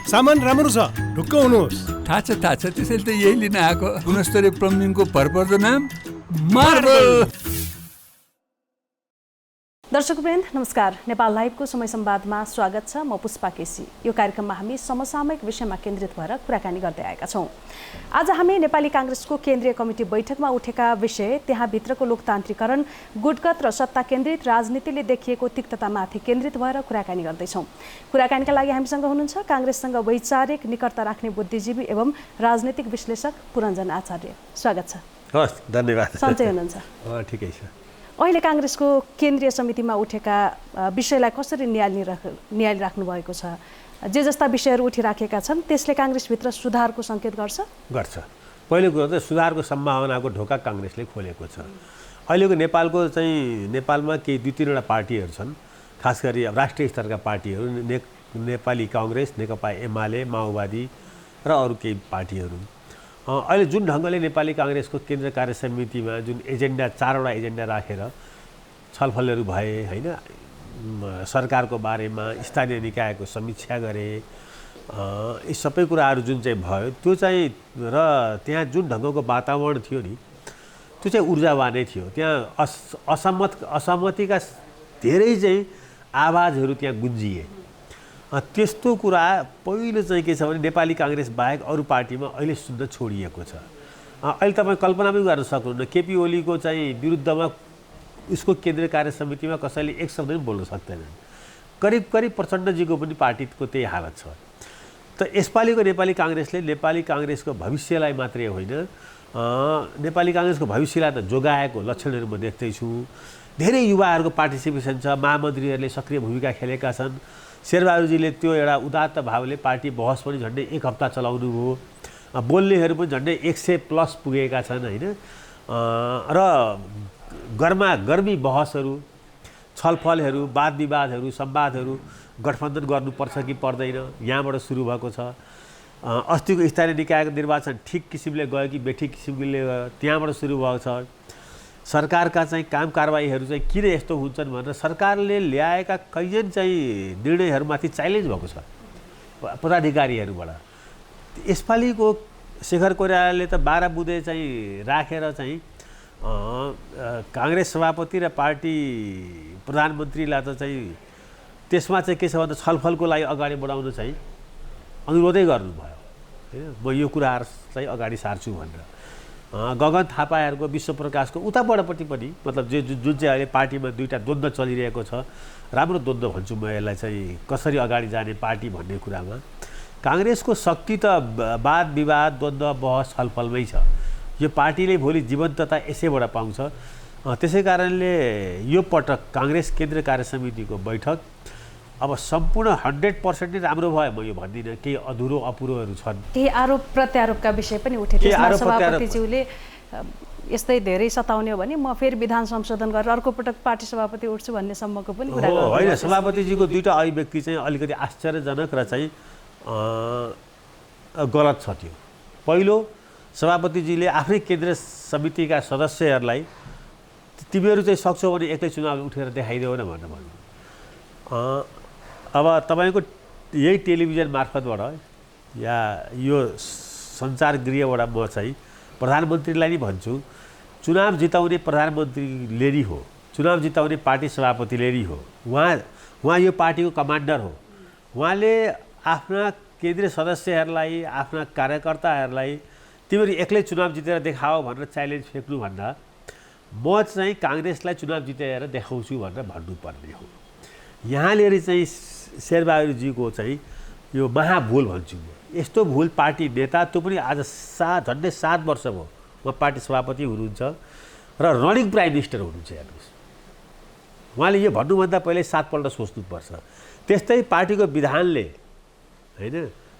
सामान राम्रो छ, ढुक्क हुनुहोस्। थाहा छ त्यसैले त यही लिन आएको। गुणस्तरीय प्लम्बिङको भरपर्दो नाम मार्बल। दर्शकवृन्द नमस्कार, नेपाल लाइभको समय संवादमा स्वागत छ। म पुष्पा केसी। यो कार्यक्रममा हामी समसामयिक विषयमा केन्द्रित भएर कुराकानी गर्दै आएका छौँ। आज हामी नेपाली कांग्रेसको केन्द्रीय कमिटी बैठकमा उठेका विषय, त्यहाँभित्रको लोकतान्त्रिकरण, गुटगत र सत्ता केन्द्रित राजनीतिले देखिएको तिक्ततामाथि केन्द्रित भएर कुराकानी गर्दैछौँ। कुराकानीका लागि हामीसँग हुनुहुन्छ कांग्रेससँग वैचारिक निकटता राख्ने बुद्धिजीवी एवं राजनीतिक विश्लेषक पुरञ्जन आचार्य। स्वागत छ। हस्, धन्यवाद। सन्चै हुनुहुन्छ? ठिकै छ। अहिले कांग्रेसको केन्द्रीय समितिमा उठेका विषयलाई कसरी नियालिराख्नु भएको छ? जे जस्ता विषयहरू उठिराखेका छन् त्यसले कांग्रेसभित्र सुधारको सङ्केत गर्छ? पहिलो कुरो त सुधारको सम्भावनाको ढोका कांग्रेसले खोलेको छ। अहिलेको नेपालमा केही दुई तीनवटा पार्टीहरू छन्, खास गरी राष्ट्रिय स्तरका पार्टीहरू, नेपाली कांग्रेस, नेकपा एमाले, माओवादी र अरू केही पार्टीहरू। अहिले जुन ढङ्गले नेपाली कांग्रेसको केन्द्रीय कार्य समितिमा जुन एजेन्डा, चारवटा एजेन्डा राखेर छलफलहरू भए होइन, सरकारको बारेमा स्थानीय निकायको समीक्षा गरे, यी सबै कुराहरू जुन चाहिँ भयो त्यो चाहिँ, र त्यहाँ जुन ढङ्गको वातावरण थियो नि त्यो चाहिँ ऊर्जावानै थियो। त्यहाँ असहमतिका धेरै चाहिँ आवाजहरू त्यहाँ गुन्जिए। त्यस्तो कुरा पहिलो चाहिँ के छ भने नेपाली कांग्रेस बाहेक अरू पार्टीमा अहिले सुन्न छोडिएको छ। अहिले तपाईँ कल्पना पनि गर्न सक्नुहुन्न, केपी ओलीको चाहिँ विरुद्धमा उसको केन्द्रीय कार्य समितिमा कसैले एक शब्द पनि बोल्न सक्दैनन्। करिब प्रचण्डजीको पनि पार्टीको त्यही हालत छ। त यसपालिको नेपाली कांग्रेसले नेपाली कांग्रेसको भविष्यलाई मात्रै होइन, नेपाली कांग्रेसको भविष्यलाई त जोगाएको लक्षणहरू म देख्दैछु। धेरै युवाहरूको पार्टिसिपेसन छ, महामन्त्रीहरूले सक्रिय भूमिका खेलेका छन्। शेरबहादुरजीले त्यो एउटा उदात्त भावले पार्टी बहस पनि झन्डै एक हप्ता चलाउनु भयो। बोल्नेहरू पनि झन्डै 100+ पुगेका छन् होइन। र गर्मी बहसहरू, छलफलहरू, वाद विवादहरू, संवादहरू गठबन्धन गर्नुपर्छ कि पर्दैन, यहाँबाट सुरु भएको छ। अस्तिको स्थानीय निकायको निर्वाचन ठिक किसिमले गयो कि बेठिक किसिमले गयो, त्यहाँबाट सुरु भएको छ। सरकारका चाहिँ काम कारबाहीहरू चाहिँ किन यस्तो हुन्छन् भनेर सरकारले ल्याएका कैयन चाहिँ निर्णयहरूमाथि च्यालेन्ज भएको छ पदाधिकारीहरूबाट। यसपालिको शेखर कोइरालाले त 12 बुँदे चाहिँ राखेर चाहिँ कांग्रेस सभापति र पार्टी प्रधानमन्त्रीलाई त चाहिँ त्यसमा चाहिँ के छ भन्दा छलफलको लागि अगाडि बढाउन चाहिँ अनुरोधै गर्नुभयो होइन, म यो कुराहरू चाहिँ अगाडि सार्छु भनेर। गगन थापाहरूको, विश्वप्रकाशको उताबाटपट्टि पनि, मतलब जुन चाहिँ अहिले पार्टीमा दुईवटा द्वन्द्व चलिरहेको छ, राम्रो द्वन्द्व भन्छु म यसलाई चाहिँ, कसरी अगाडि जाने पार्टी भन्ने कुरामा कांग्रेसको शक्ति त वाद विवाद, द्वन्द्व, बहस, छलफलमै छ। यो पार्टीले भोलि जीवन्तता यसैबाट पाउँछ। त्यसै कारणले यो पटक कांग्रेस केन्द्रीय कार्य समितिको बैठक अब सम्पूर्ण 100% नै राम्रो भयो म यो भन्दिनँ। केही अधुरो अपुरोहरू छन्, केही आरोप प्रत्यारोपका विषय पनि उठे। त्यसमा सभापतिज्यूले यस्तै धेरै सताउने हो भने म फेरि विधान संशोधन गरेर अर्को पटक पार्टी सभापति उठ्छु भन्ने सम्मको पनि कुरा गर्नु होइन। सभापतिजीको दुईवटा अभिव्यक्ति चाहिँ अलिकति आश्चर्यजनक र चाहिँ गलत छ। त्यो पहिलो, सभापतिजीले आफ्नै केन्द्रीय समितिका सदस्यहरूलाई तिमीहरू चाहिँ सक्छौ भने एक्लै चुनाव उठेर देखाइदेऊ न भनेर भन्नु। अब तपाईँको यही टेलिभिजन मार्फतबाट या यो सञ्चार गृहबाट म चाहिँ प्रधानमन्त्रीलाई नै भन्छु, चुनाव जिताउने प्रधानमन्त्रीले नै हो, चुनाव जिताउने पार्टी सभापतिले नै हो। उहाँ यो पार्टीको कमान्डर हो। उहाँले आफ्ना केन्द्रीय सदस्यहरूलाई, आफ्ना कार्यकर्ताहरूलाई तिमीहरू एक्लै चुनाव जितेर देखाओ भनेर च्यालेन्ज फेक्नुभन्दा म चाहिँ कांग्रेसलाई चुनाव जिताएर देखाउँछु भनेर भन्नुपर्ने हो। यहाँनिर चाहिँ शेरबहादुरजीको चाहिँ यो महाभुल भन्छु म। यस्तो भुल पार्टी नेता, त्यो पनि आज झन्डै 7 वर्ष भयो उहाँ पार्टी सभापति हुनुहुन्छ र रनिङ प्राइम मिनिस्टर हुनुहुन्छ। हेर्नुहोस्, उहाँले यो भन्नुभन्दा पहिले 7 पल्ट सोच्नुपर्छ। त्यस्तै पार्टीको विधानले होइन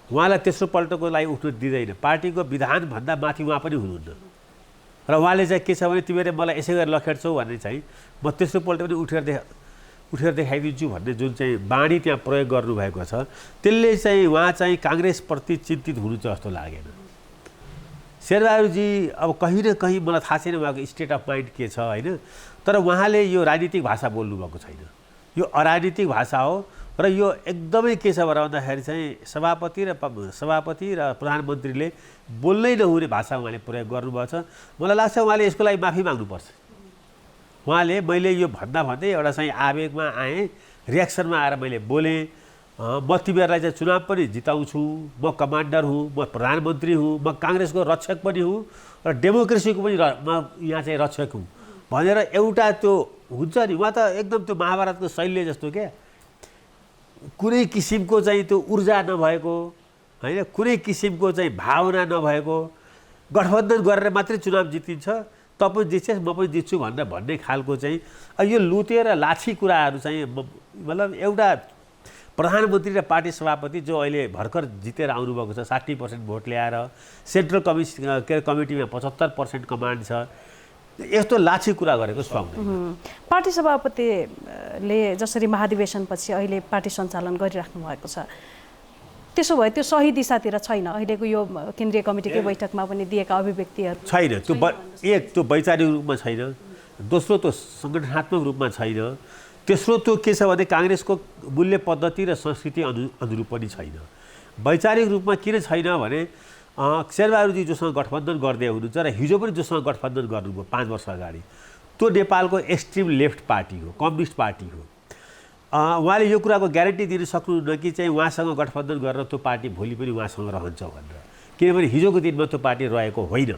उहाँलाई तेस्रो पल्टको लागि उठ्न दिँदैन। पार्टीको विधानभन्दा माथि उहाँ पनि हुनुहुन्न र उहाँले चाहिँ के छ भने तिमीहरूले मलाई यसै गरेर लखेट्छौ भन्ने चाहिँ म तेस्रो पल्ट पनि उठेर देखाइदिन्छु भन्ने जुन चाहिँ बाणी त्यहाँ प्रयोग गर्नुभएको छ, त्यसले चाहिँ उहाँ चाहिँ कांग्रेसप्रति चिन्तित हुनुहुन्छ जस्तो लागेन। शेरबहादुरजी अब कहीँ न कहीँ मलाई थाहा छैन उहाँको स्टेट अफ माइन्ड के छ होइन, तर उहाँले यो राजनीतिक भाषा बोल्नुभएको छैन। यो अराजनीतिक भाषा हो र यो एकदमै के छ भन्दाखेरि चाहिँ सभापति र प्रधानमन्त्रीले बोल्नै नहुने भाषा उहाँले प्रयोग गर्नुभएको छ। मलाई लाग्छ उहाँले यसको लागि माफी माग्नुपर्छ। उहाँले मैले यो भन्दै एउटा चाहिँ आवेगमा आएँ, रियाक्सनमा आएर मैले बोलेँ, म तिमीहरूलाई चाहिँ चुनाव पनि जिताउँछु, म कमान्डर हुँ, म प्रधानमन्त्री हुँ, म काङ्ग्रेसको रक्षक पनि हुँ र डेमोक्रेसीको पनि म यहाँ चाहिँ रक्षक हुँ भनेर एउटा त्यो हुन्छ नि, उहाँ त एकदम त्यो महाभारतको शैली जस्तो क्या, कुनै किसिमको चाहिँ त्यो ऊर्जा नभएको होइन, कुनै किसिमको चाहिँ भावना नभएको, गठबन्धन गरेर मात्रै चुनाव जितिन्छ, त पनि जित्छस् म पनि जित्छु भनेर भन्ने खालको चाहिँ यो लुतेर लाछी कुराहरू चाहिँ मतलब एउटा प्रधानमन्त्री र पार्टी सभापति जो अहिले भर्खर जितेर आउनुभएको छ, 60% भोट ल्याएर सेन्ट्रल कमिटीमा 75% कमान्ड छ, यस्तो लाछी कुरा गरेको सुहाउँदैन। पार्टी सभापतिले जसरी महाधिवेशनपछि अहिले पार्टी सञ्चालन गरिराख्नु भएको छ, त्यसो भए त्यो सही दिशातिर छैन। अहिलेको यो केन्द्रीय कमिटीकै बैठकमा पनि दिएका अभिव्यक्तिहरू छैन। त्यो त्यो वैचारिक रूपमा छैन, दोस्रो त्यो सङ्गठनात्मक रूपमा छैन, तेस्रो त्यो के छ भने काङ्ग्रेसको मूल्य पद्धति र संस्कृति अनुरूप पनि छैन। वैचारिक रूपमा किन छैन भने शेरबहादुरजी जोसँग गठबन्धन गर्दै हुनुहुन्छ र हिजो पनि जोसँग गठबन्धन गर्नुभयो 5 वर्ष अगाडि, त्यो नेपालको एक्सट्रिम लेफ्ट पार्टी हो, कम्युनिस्ट पार्टी हो। उहाँले यो कुराको ग्यारेन्टी दिन सक्नुहुन्न कि चाहिँ उहाँसँग गठबन्धन गरेर त्यो पार्टी भोलि पनि उहाँसँग रहन्छ भनेर, किनभने हिजोको दिनमा त्यो पार्टी रहेको होइन।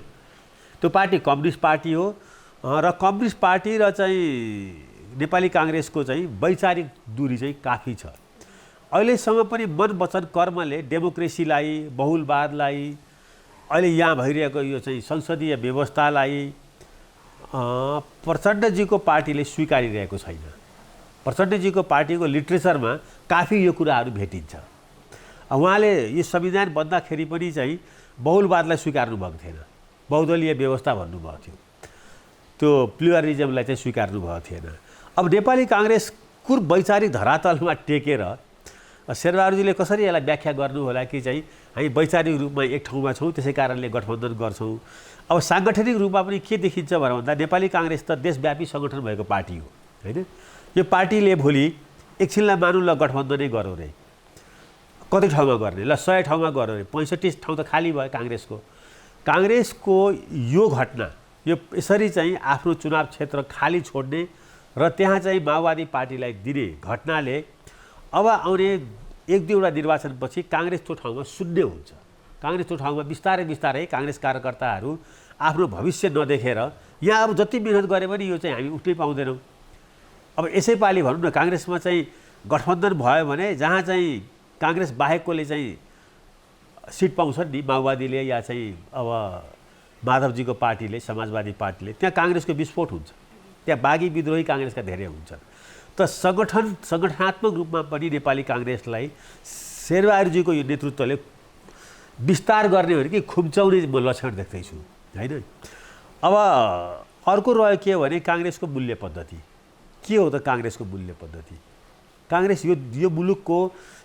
त्यो पार्टी कम्युनिस्ट पार्टी हो र कम्युनिस्ट पार्टी र चाहिँ नेपाली काङ्ग्रेसको चाहिँ वैचारिक दूरी चाहिँ काफी छ। अहिलेसम्म पनि मन वचन कर्मले डेमोक्रेसीलाई, बहुलवादलाई, अहिले यहाँ भइरहेको यो चाहिँ संसदीय व्यवस्थालाई प्रचण्डजीको पार्टीले स्वीकारिरहेको छैन। प्रचण्डजीको पार्टीको लिट्रेचरमा काफी यो कुराहरू भेटिन्छ। उहाँले यो संविधान बन्दाखेरि पनि चाहिँ बहुलवादलाई स्वीकार्नु भएको थिएन, बहुदलीय व्यवस्था भन्नुभएको थियो, त्यो प्लुरलिजमलाई चाहिँ स्वीकार्नु भएको थिएन। अब नेपाली काङ्ग्रेस कुन वैचारिक धरातलमा टेकेर शेरबहादुरजीले कसरी यसलाई व्याख्या गर्नु होला कि चाहिँ हामी वैचारिक रूपमा एक ठाउँमा छौँ, त्यसै कारणले गठबन्धन गर्छौँ। अब साङ्गठनिक रूपमा पनि के देखिन्छ भन्दा नेपाली काङ्ग्रेस त देशव्यापी सङ्गठन भएको पार्टी हो होइन। यो पार्टीले भोलि एकछिनलाई मानौँ ल गठबन्धनै गरौँ रे, कति ठाउँमा गर्ने, ल 100 ठाउँमा गरौँ रे, 65 ठाउँ त खाली भयो काङ्ग्रेसको यो घटना, यो यसरी चाहिँ आफ्नो चुनाव क्षेत्र खाली छोड्ने र त्यहाँ चाहिँ माओवादी पार्टीलाई दिने घटनाले अब आउने 1-2वटा निर्वाचनपछि काङ्ग्रेस त्यो ठाउँमा शून्य हुन्छ। काङ्ग्रेस त्यो ठाउँमा बिस्तारै काङ्ग्रेस कार्यकर्ताहरू आफ्नो भविष्य नदेखेर यहाँ अब जति मिहिनेत गरे पनि यो चाहिँ हामी उठ्नै पाउँदैनौँ। अब यसैपालि भनौँ न काङ्ग्रेसमा चाहिँ गठबन्धन भयो भने जहाँ चाहिँ काङ्ग्रेस बाहेककोले चाहिँ सिट पाउँछन् नि, माओवादीले या चाहिँ अब माधवजीको पार्टीले, समाजवादी पार्टीले, त्यहाँ काङ्ग्रेसको विस्फोट हुन्छ, त्यहाँ बागी विद्रोही काङ्ग्रेसका धेरै हुन्छन्। त सङ्गठनात्मक रूपमा पनि नेपाली काङ्ग्रेसलाई शेरबहादुरजीको यो नेतृत्वले विस्तार गर्ने हो कि खुम्चाउने म लक्षण देख्दैछु होइन। अब अर्को रह्यो के हो भने काङ्ग्रेसको मूल्य पद्धति के हो त? काङ्ग्रेसको मूल्य पद्धति, काङ्ग्रेस यो मुलुकको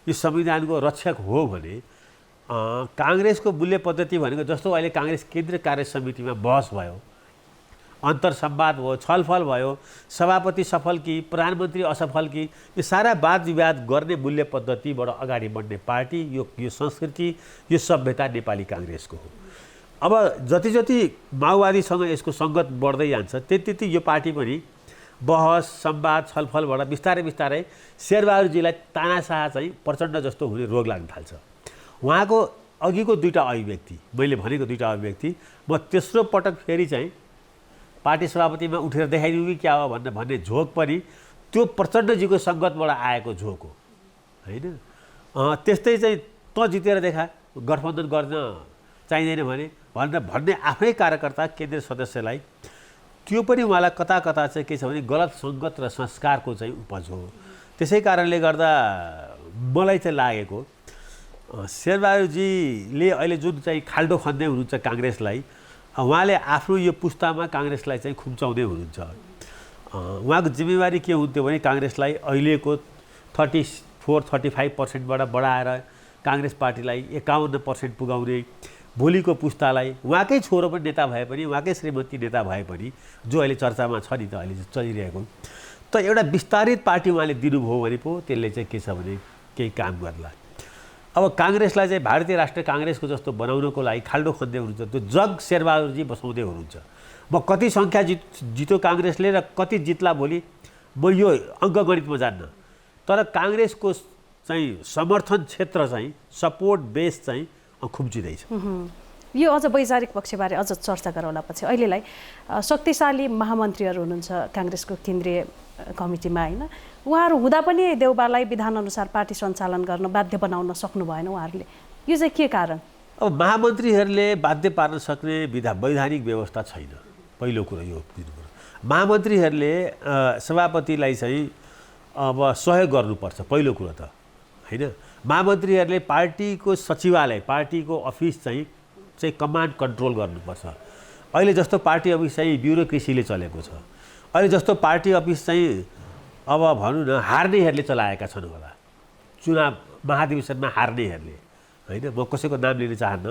यो संविधानको रक्षक हो भने काङ्ग्रेसको मूल्य पद्धति भनेको जस्तो अहिले काङ्ग्रेस केन्द्रीय कार्य समितिमा बहस भयो, अन्तर्संवाद भयो, छलफल भयो, सभापति सफल कि प्रधानमन्त्री असफल कि, यो सारा वाद विवाद गर्ने मूल्य पद्धतिबाट अगाडि बढ्ने पार्टी यो संस्कृति, यो सभ्यता नेपाली काङ्ग्रेसको हो। अब जति जति माओवादीसँग यसको सङ्गत बढ्दै जान्छ त्यति यो पार्टी पनि बहस संवाद छलफलबाट बिस्तारै शेरबहादुरजीलाई तानाशाह चाहिँ प्रचण्ड जस्तो हुने रोग लाग्न थाल्छ। उहाँको अघिको 2टा अभिव्यक्ति, मैले भनेको 2टा अभिव्यक्ति, म तेस्रो पटक फेरि चाहिँ पार्टी सभापतिमा उठेर देखाइदिउँ कि क्या हो भन्ने झोक पनि त्यो प्रचण्डजीको सङ्गतबाट आएको झोक हो होइन। त्यस्तै चाहिँ त जितेर देखा, गठबन्धन गर्न चाहिँदैन भनेर भन्ने आफ्नै कार्यकर्ता केन्द्रीय सदस्यलाई, त्यो पनि उहाँलाई कता चाहिँ के छ भने गलत सङ्गत र संस्कारको चाहिँ उपज हो। त्यसै कारणले गर्दा मलाई चाहिँ लागेको शेरबहादुरजीले अहिले जुन चाहिँ खाल्डो खन्दै हुनुहुन्छ काङ्ग्रेसलाई, उहाँले आफ्नो यो पुस्तामा काङ्ग्रेसलाई चाहिँ खुम्चाउँदै हुनुहुन्छ। उहाँको जिम्मेवारी के हुन्थ्यो भने काङ्ग्रेसलाई अहिलेको 34-35%बाट बढाएर काङ्ग्रेस पार्टीलाई 51% पुगाउने, भोलिको पुस्तालाई उहाँकै छोरो पनि नेता भए पनि, उहाँकै श्रीमती नेता भए पनि, जो अहिले चर्चामा छ नि त अहिले चलिरहेको, त एउटा विस्तारित पार्टी उहाँले दिनुभयो भने पो त्यसले चाहिँ के छ भने केही काम गर्ला। अब काङ्ग्रेसलाई चाहिँ भारतीय राष्ट्रिय काङ्ग्रेसको जस्तो बनाउनको लागि खाल्डो खन्दै हुनुहुन्छ, त्यो जग शेरबहादुरजी बसाउँदै हुनुहुन्छ। म कति सङ्ख्या जित्यो काङ्ग्रेसले र कति जित्ला भोलि म यो अङ्कगणितमा जान्न, तर काङ्ग्रेसको चाहिँ समर्थन क्षेत्र चाहिँ सपोर्ट बेस चाहिँ खुम्चिँदैछ। यो अझ वैचारिक पक्षबारे अझ चर्चा गरौँला पछि। अहिलेलाई शक्तिशाली महामन्त्रीहरू हुनुहुन्छ काङ्ग्रेसको केन्द्रीय कमिटीमा, होइन? उहाँहरू हुँदा पनि देउबालाई विधानअनुसार पार्टी सञ्चालन गर्न बाध्य बनाउन सक्नु भएन उहाँहरूले, यो चाहिँ के कारण? अब महामन्त्रीहरूले बाध्य पार्न सक्ने वैधानिक व्यवस्था छैन, पहिलो कुरो यो दिनुपर्छ। महामन्त्रीहरूले सभापतिलाई चाहिँ अब सहयोग गर्नुपर्छ, पहिलो कुरो त होइन। महामन्त्रीहरूले पार्टीको सचिवालय, पार्टीको अफिस चाहिँ कमान्ड कन्ट्रोल गर्नुपर्छ। अहिले जस्तो पार्टी अफिस चाहिँ ब्युरोक्रेसीले चलेको छ, अहिले जस्तो पार्टी अफिस चाहिँ अब भनौँ न हार्नेहरूले चलाएका छन् होला, चुनाव महाधिवेशनमा हार्नेहरूले, होइन? म कसैको नाम लिन चाहन्न।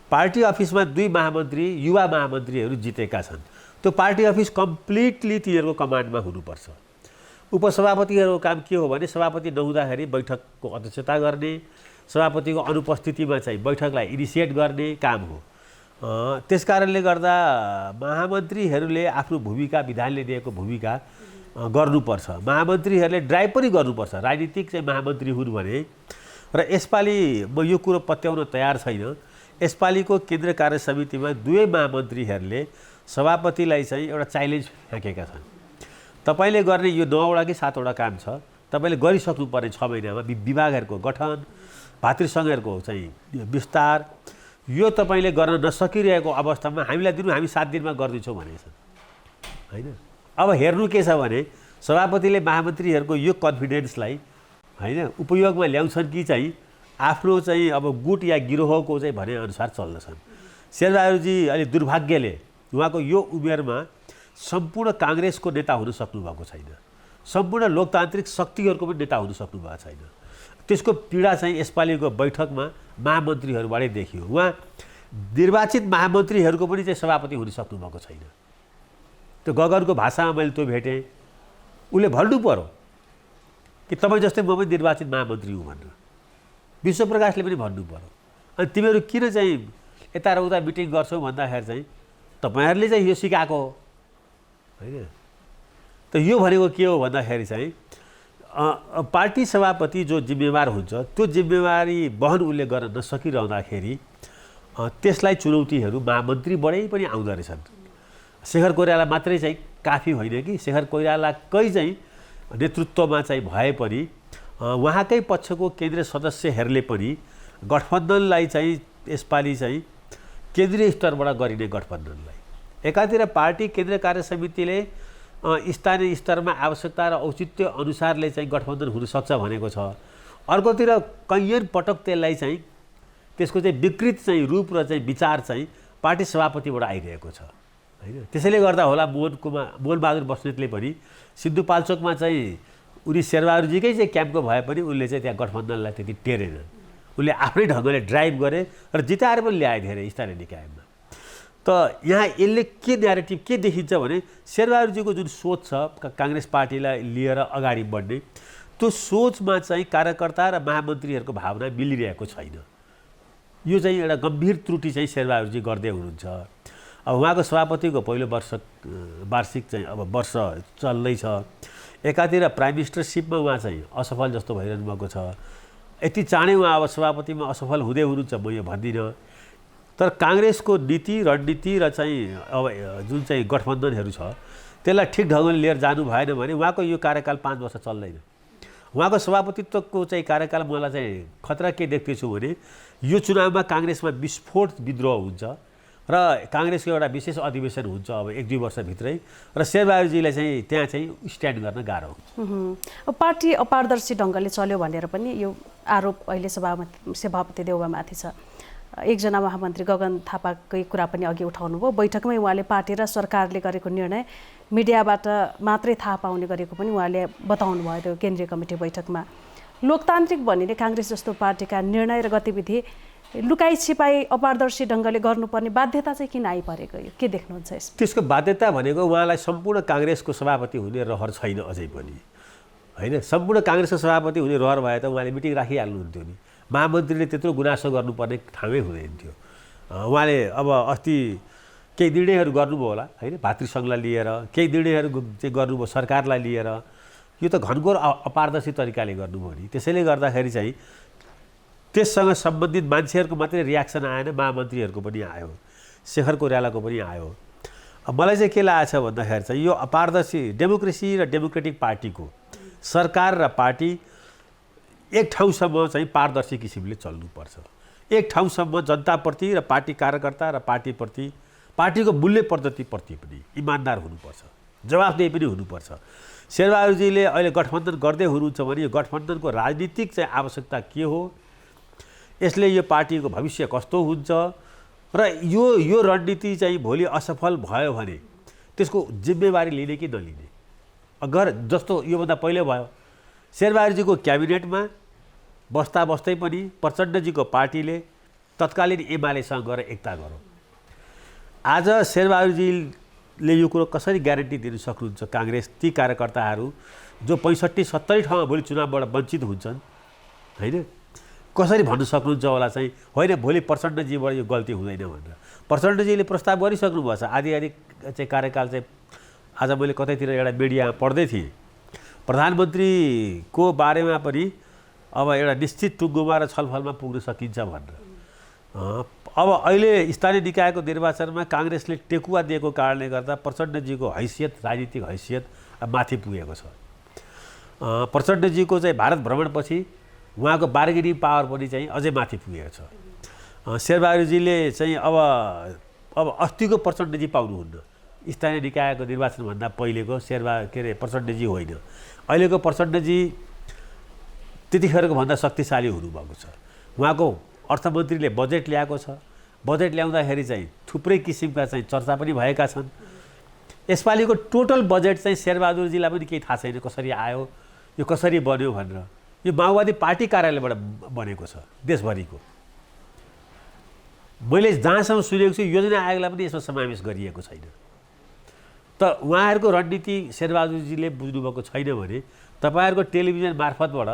पार्टी अफिसमा 2 महामन्त्री युवा महामन्त्रीहरू जितेका छन्, त्यो पार्टी अफिस कम्प्लिटली तिनीहरूको कमान्डमा हुनुपर्छ। उपसभापतिहरूको काम के हो भने सभापति नहुँदाखेरि बैठकको अध्यक्षता गर्ने, सभापतिको अनुपस्थितिमा चाहिँ बैठकलाई इनिसिएट गर्ने काम हो। त्यसकारणले गर्दा महामन्त्रीहरूले आफ्नो भूमिका, विधानले दिएको भूमिका गर्नुपर्छ। महामन्त्रीहरूले ड्राइभ पनि गर्नुपर्छ, राजनीतिक चाहिँ महामन्त्री हुन् भने। र यसपालि म यो कुरो पत्याउन तयार छैन, यसपालिको केन्द्रीय कार्य समितिमा 2 महामन्त्रीहरूले सभापतिलाई चाहिँ एउटा च्यालेन्ज फ्याँकेका छन्। तपाईँले गर्ने यो 9वटा कि 7वटा काम छ, तपाईँले गरिसक्नुपर्ने 6 महिनामा विभागहरूको गठन, भातृसङ्घहरूको चाहिँ विस्तार, यो तपाईँले गर्न नसकिरहेको अवस्थामा हामीलाई दिनु, हामी 7 दिनमा गरिदिन्छौँ भनेको छ, होइन? अब हेर्नु के छ भने सभापतिले महामन्त्रीहरूको यो कन्फिडेन्सलाई, होइन, उपयोगमा ल्याउँछन् कि चाहिँ आफ्नो चाहिँ अब गुट या गिरोहको चाहिँ भनेअनुसार चल्दछन्। शेरबहादुरजी अहिले दुर्भाग्यले उहाँको यो उमेरमा सम्पूर्ण काङ्ग्रेसको नेता हुन सक्नुभएको छैन, सम्पूर्ण लोकतान्त्रिक शक्तिहरूको पनि नेता हुन सक्नुभएको छैन। त्यसको पीडा चाहिँ यसपालिको बैठकमा महामन्त्रीहरूबाटै देखियो। उहाँ निर्वाचित महामन्त्रीहरूको पनि चाहिँ सभापति हुन सक्नुभएको छैन। त्यो गगनको भाषामा मैले त्यो भेटेँ, उसले भन्नु पर्यो कि तपाईँ जस्तै म पनि निर्वाचित महामन्त्री हुँ भनेर। विश्वप्रकाशले पनि भन्नु पर्यो। अनि तिमीहरू किन चाहिँ यता र उता मिटिङ गर्छौ भन्दाखेरि चाहिँ तपाईँहरूले चाहिँ यो सिकाएको हो, होइन? त यो भनेको के हो भन्दाखेरि चाहिँ पार्टी सभापति जो जिम्मेवार हुन्छ त्यो जिम्मेवारी वहन उसले गर्न नसकिरहँदाखेरि त्यसलाई चुनौतीहरू महामन्त्रीबाटै पनि आउँदो रहेछन्। शेखर कोइराला मात्रै चाहिँ काफी होइन कि, शेखर कोइरालाकै चाहिँ नेतृत्वमा चाहिँ भए पनि उहाँकै पक्षको केन्द्रीय सदस्यहरूले पनि गठबन्धनलाई चाहिँ यसपालि चाहिँ केन्द्रीय स्तरबाट गरिने गठबन्धनलाई एकातिर पार्टी केन्द्रीय कार्य समितिले स्थानीय स्तरमा आवश्यकता र औचित्य अनुसारले चाहिँ गठबन्धन हुनसक्छ भनेको छ, अर्कोतिर कैयन पटक त्यसलाई चाहिँ त्यसको चाहिँ विकृत चाहिँ रूप र चाहिँ विचार चाहिँ पार्टी सभापतिबाट आइरहेको छ, होइन? त्यसैले गर्दा होला मोहनबहादुर बस्नेतले पनि सिन्धुपाल्चोकमा चाहिँ उनी शेरबहादुरजीकै चाहिँ क्याम्पको भए पनि उनले चाहिँ त्यहाँ गठबन्धनलाई त्यति टेरेन, उसले आफ्नै ढङ्गले ड्राइभ गरे र जिताएर पनि ल्याए धेरै स्थानीय निकायमा। त यहाँ यसले के न्यारेटिभ के देखिन्छ भने शेरबहादुरजीको जुन सोच छ काङ्ग्रेस पार्टीलाई लिएर अगाडि बढ्ने, त्यो सोचमा चाहिँ कार्यकर्ता र महामन्त्रीहरूको भावना मिलिरहेको छैन। यो चाहिँ एउटा गम्भीर त्रुटि चाहिँ शेरबहादुरजी गर्दै हुनुहुन्छ। अब उहाँको सभापतिको पहिलो वार्षिक चाहिँ अब वर्ष चल्दैछ, एकातिर प्राइम मिनिस्टरसिपमा उहाँ चाहिँ असफल जस्तो भइरहनु भएको छ। यति चाँडै उहाँ अब सभापतिमा असफल हुँदै हुनुहुन्छ म यो भन्दिनँ, तर काङ्ग्रेसको नीति रणनीति र चाहिँ अब जुन चाहिँ गठबन्धनहरू छ त्यसलाई ठिक ढङ्गले लिएर जानु भएन भने उहाँको यो कार्यकाल 5 वर्ष चल्दैन। उहाँको सभापतित्वको चाहिँ कार्यकाल मलाई चाहिँ खतरा के देख्दैछु भने यो चुनावमा काङ्ग्रेसमा विस्फोट विद्रोह हुन्छ र काङ्ग्रेसको एउटा विशेष अधिवेशन हुन्छ अब 1-2 वर्षभित्रै, र शेरबहादुरजीलाई चाहिँ त्यहाँ चाहिँ स्ट्यान्ड गर्न गाह्रो हुन्छ। पार्टी अपारदर्शी ढङ्गले चल्यो भनेर पनि यो आरोप अहिले सभापति देउबामाथि छ। एकजना महामन्त्री गगन थापाकै कुरा पनि अघि उठाउनु भयो, बैठकमै उहाँले पार्टी र सरकारले गरेको निर्णय मिडियाबाट मात्रै थाहा पाउने गरेको पनि उहाँले बताउनु भयो त्यो केन्द्रीय कमिटी बैठकमा। लोकतान्त्रिक भनिने काङ्ग्रेस जस्तो पार्टीका निर्णय र गतिविधि लुकाई छिपाई अपारदर्शी ढङ्गले गर्नुपर्ने बाध्यता चाहिँ किन आइपरेको यो के देख्नुहुन्छ यसमा? त्यसको बाध्यता भनेको उहाँलाई सम्पूर्ण काङ्ग्रेसको सभापति हुने रहर छैन अझै पनि, होइन? सम्पूर्ण काङ्ग्रेसको सभापति हुने रहर भए त उहाँले मिटिङ राखिहाल्नुहुन्थ्यो नि। महामन्त्रीले त्यत्रो गुनासो गर्नुपर्ने ठाउँै हुँदैन थियो। उहाँले अब अस्ति केही निर्णयहरू गर्नुभयो होला, होइन? भातृसङ्घलाई लिएर केही निर्णयहरू चाहिँ गर्नुभयो सरकारलाई लिएर। यो त घनघोर अपारदर्शी तरिकाले गर्नुभयो नि। त्यसैले गर्दाखेरि चाहिँ त्यससँग सम्बन्धित मान्छेहरूको मात्रै रियाक्सन आएन, महामन्त्रीहरूको पनि आयो, शेखर कोइरालाको पनि आयो। मलाई चाहिँ के लागेको छ भन्दाखेरि चाहिँ यो अपारदर्शी डेमोक्रेसी र डेमोक्रेटिक पार्टीको सरकार र पार्टी एक ठाउँसम्म चाहिँ पारदर्शी किसिमले चल्नुपर्छ। एक ठाउँसम्म जनताप्रति र पार्टी कार्यकर्ता र पार्टीप्रति पार्टीको मूल्य पद्धतिप्रति पनि इमान्दार हुनुपर्छ, जवाफदेही पनि हुनुपर्छ। शेरबहादुरजीले अहिले गठबन्धन गर्दै हुनुहुन्छ भने यो गठबन्धनको राजनीतिक चाहिँ आवश्यकता के हो, यसले यो पार्टीको भविष्य कस्तो हुन्छ र यो रणनीति चाहिँ भोलि असफल भयो भने त्यसको जिम्मेवारी लिने कि नलिने। अगर जस्तो योभन्दा पहिले भयो शेरबहादुरजीको क्याबिनेटमा बस्दै पनि प्रचण्डजीको पार्टीले तत्कालीन एमालेसँग गएर एकता गरौँ। आज शेरबहादुरजीले यो कुरो कसरी ग्यारेन्टी दिन सक्नुहुन्छ काङ्ग्रेस ती कार्यकर्ताहरू जो 65-70 ठाउँमा भोलि चुनावबाट वञ्चित हुन्छन्, होइन? कसरी भन्न सक्नुहुन्छ होला चाहिँ होइन भोलि प्रचण्डजीबाट यो गल्ती हुँदैन भनेर? प्रचण्डजीले प्रस्ताव गरिसक्नुभएको छ। आधी चाहिँ कार्यकाल चाहिँ आज मैले कतैतिर एउटा मिडियामा पढ्दै थिएँ, प्रधानमन्त्रीको बारेमा पनि अब एउटा निश्चित टुङ्गोमा र छलफलमा पुग्न सकिन्छ भनेर। अब अहिले स्थानीय निकायको निर्वाचनमा काङ्ग्रेसले टेकुवा दिएको कारणले गर्दा प्रचण्डजीको हैसियत, राजनीतिक हैसियत माथि पुगेको छ। प्रचण्डजीको चाहिँ भारत भ्रमणपछि उहाँको बार्गेनिङ पावर पनि चाहिँ अझै माथि पुगेको छ। शेरबहादुरजीले चाहिँ अब अस्तिको प्रचण्डजी पाउनुहुन्न। स्थानीय निकायको निर्वाचनभन्दा पहिलेको प्रचण्डजी होइन, अहिलेको प्रचण्डजी त्यतिखेरको भन्दा शक्तिशाली हुनुभएको छ। उहाँको अर्थमन्त्रीले बजेट ल्याएको छ। बजेट ल्याउँदाखेरि चाहिँ थुप्रै किसिमका चाहिँ चर्चा पनि भएका छन्। यसपालिको टोटल बजेट चाहिँ शेरबहादुरजीलाई पनि केही थाहा छैन कसरी आयो, यो कसरी बन्यो भनेर। यो माओवादी पार्टी कार्यालयबाट बनेको छ देशभरिको। मैले जहाँसम्म सुनेको छु योजना आयोगलाई पनि यसमा समावेश गरिएको छैन। त उहाँहरूको रणनीति शेरबहादुरजीले बुझ्नुभएको छैन भने तपाईँहरूको टेलिभिजन मार्फतबाट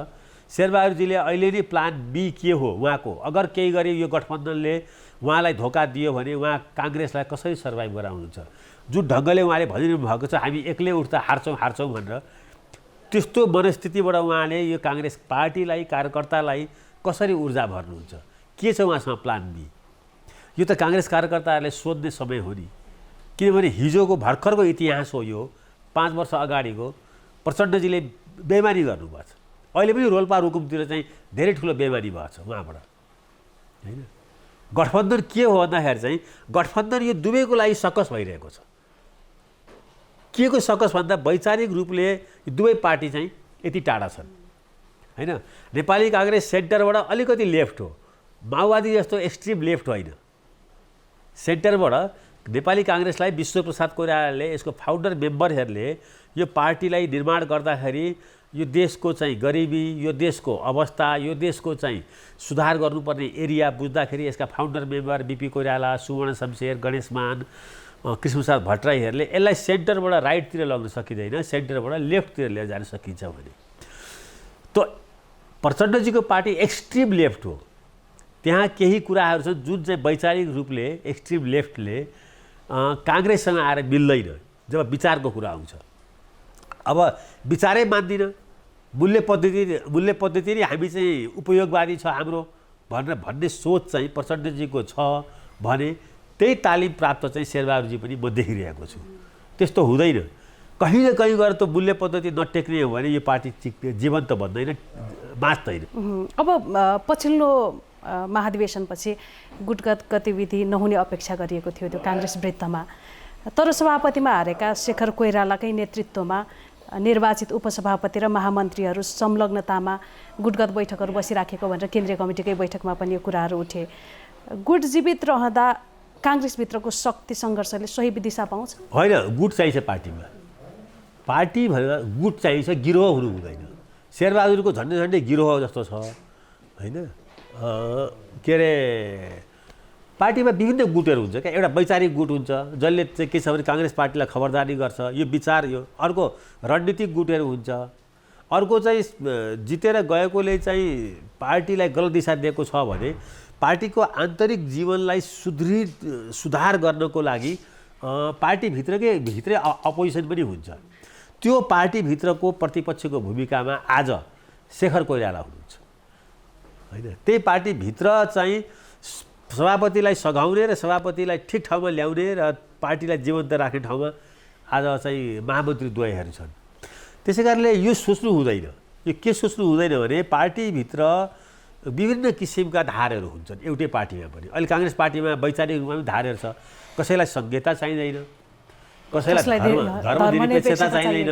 शेरबहादुरजीले अहिले नै प्लान बी के हो उहाँको, अगर केही गरी यो गठबन्धनले उहाँलाई धोका दियो भने उहाँ काङ्ग्रेसलाई कसरी सर्भाइभ गराउनुहुन्छ? जुन ढङ्गले उहाँले भनिरहनु भएको छ हामी एक्लै उठ्दा हार्छौँ भनेर, त्यस्तो मनस्थितिबाट उहाँले यो काङ्ग्रेस पार्टीलाई, कार्यकर्तालाई कसरी ऊर्जा भर्नुहुन्छ? के छ उहाँसँग प्लान बी? यो त काङ्ग्रेस कार्यकर्ताहरूले सोध्ने समय हो नि। किनभने हिजोको भर्खरको इतिहास हो यो, 5 वर्ष अगाडिको। प्रचण्डजीले बेइमानी गर्नुभएको छ। अहिले पनि रोल्पा रुकुमतिर चाहिँ धेरै ठुलो बेइमानी भएको छ उहाँबाट, होइन? गठबन्धन के हो भन्दाखेरि चाहिँ गठबन्धन यो दुवैको लागि सकस भइरहेको छ। के को सकस भन्दा वैचारिक रूपले दुवै पार्टी चाहिँ यति टाढा छन्, होइन? नेपाली काङ्ग्रेस सेन्टरबाट अलिकति लेफ्ट हो, माओवादी जस्तो एक्सट्रिम लेफ्ट होइन। सेन्टरबाट नेपाली काङ्ग्रेसलाई विश्वप्रसाद कोइरालाले यसको फाउन्डर मेम्बरहरूले यो पार्टीलाई निर्माण गर्दाखेरि यो देशको चाहिँ गरिबी, यो देशको अवस्था, यो देशको चाहिँ सुधार गर्नुपर्ने एरिया बुझ्दाखेरि यसका फाउन्डर मेम्बर बीपी कोइराला, सुवर्ण शमशेर, गणेश मान, कृष्णप्रसाद भट्टराईहरूले यसलाई सेन्टरबाट राइटतिर लग्न सकिँदैन, सेन्टरबाट लेफ्टतिर लिएर जान सकिन्छ भने। त प्रचण्डजीको पार्टी एक्सट्रिम लेफ्ट हो। त्यहाँ केही कुराहरू छन् जुन चाहिँ वैचारिक रूपले एक्सट्रिम लेफ्टले काङ्ग्रेससँग आएर मिल्दैन जब विचारको कुरा आउँछ। अब विचारै मान्दिनँ, मूल्य पद्धति नै हामी चाहिँ उपयोगवादी छ हाम्रो भन्ने सोच चाहिँ प्रचण्डजीको छ भने त्यही तालिम प्राप्त चाहिँ शेरबहादुरजी पनि म देखिरहेको छु। त्यस्तो हुँदैन। कहीँ न कहीँ गएर त मूल्य पद्धति नटेक्ने हो भने यो पार्टी जीवन्त बन्दैन, बाँच्दैन। अब पछिल्लो महाधिवेशनपछि गुटगत गतिविधि नहुने अपेक्षा गरिएको थियो त्यो काङ्ग्रेस वृत्तमा, तर सभापतिमा हारेका शेखर कोइरालाकै नेतृत्वमा निर्वाचित उपसभापति र महामन्त्रीहरू संलग्नतामा गुटगत बैठकहरू बसिराखेको भनेर केन्द्रीय कमिटीकै बैठकमा पनि यो कुराहरू उठे। गुट जीवित रहँदा काङ्ग्रेसभित्रको शक्ति सङ्घर्षले सही दिशा पाउँछ? होइन, गुट चाहिन्छ पार्टीमा। पार्टी भनेर गुट चाहिन्छ, गिरोह हुनु हुँदैन। शेरबहादुरको झन्डै गिरोह जस्तो छ, होइन? के अरे पार्टीमा विभिन्न गुटहरू हुन्छ क्या। एउटा वैचारिक गुट हुन्छ जसले चाहिँ के छ भने काङ्ग्रेस पार्टीलाई खबरदारी गर्छ, यो विचार यो। अर्को रणनीतिक गुटहरू हुन्छ। अर्को चाहिँ जितेर गएकोले चाहिँ पार्टीलाई गलत दिशा दिएको छ भने पार्टीको आन्तरिक जीवनलाई सुधार गर्नको लागि भित्रै अपोजिसन पनि हुन्छ। त्यो पार्टीभित्रको प्रतिपक्षको भूमिकामा आज शेखर कोइराला हुनुहुन्छ होइन। त्यही पार्टीभित्र चाहिँ सभापतिलाई सघाउने र सभापतिलाई ठिक ठाउँमा ल्याउने र पार्टीलाई जीवन्त राख्ने ठाउँमा आज चाहिँ महामन्त्री द्वयहरू छन्। त्यसै कारणले यो सोच्नु हुँदैन। यो के सोच्नु हुँदैन भने पार्टीभित्र विभिन्न किसिमका धारहरू हुन्छन् एउटै पार्टीमा पनि। अहिले काङ्ग्रेस पार्टीमा वैचारिक रूपमा पनि धारहरू छ। कसैलाई संहिता चाहिँदैन, कसैलाई धर्मनिरपेक्षता चाहिँदैन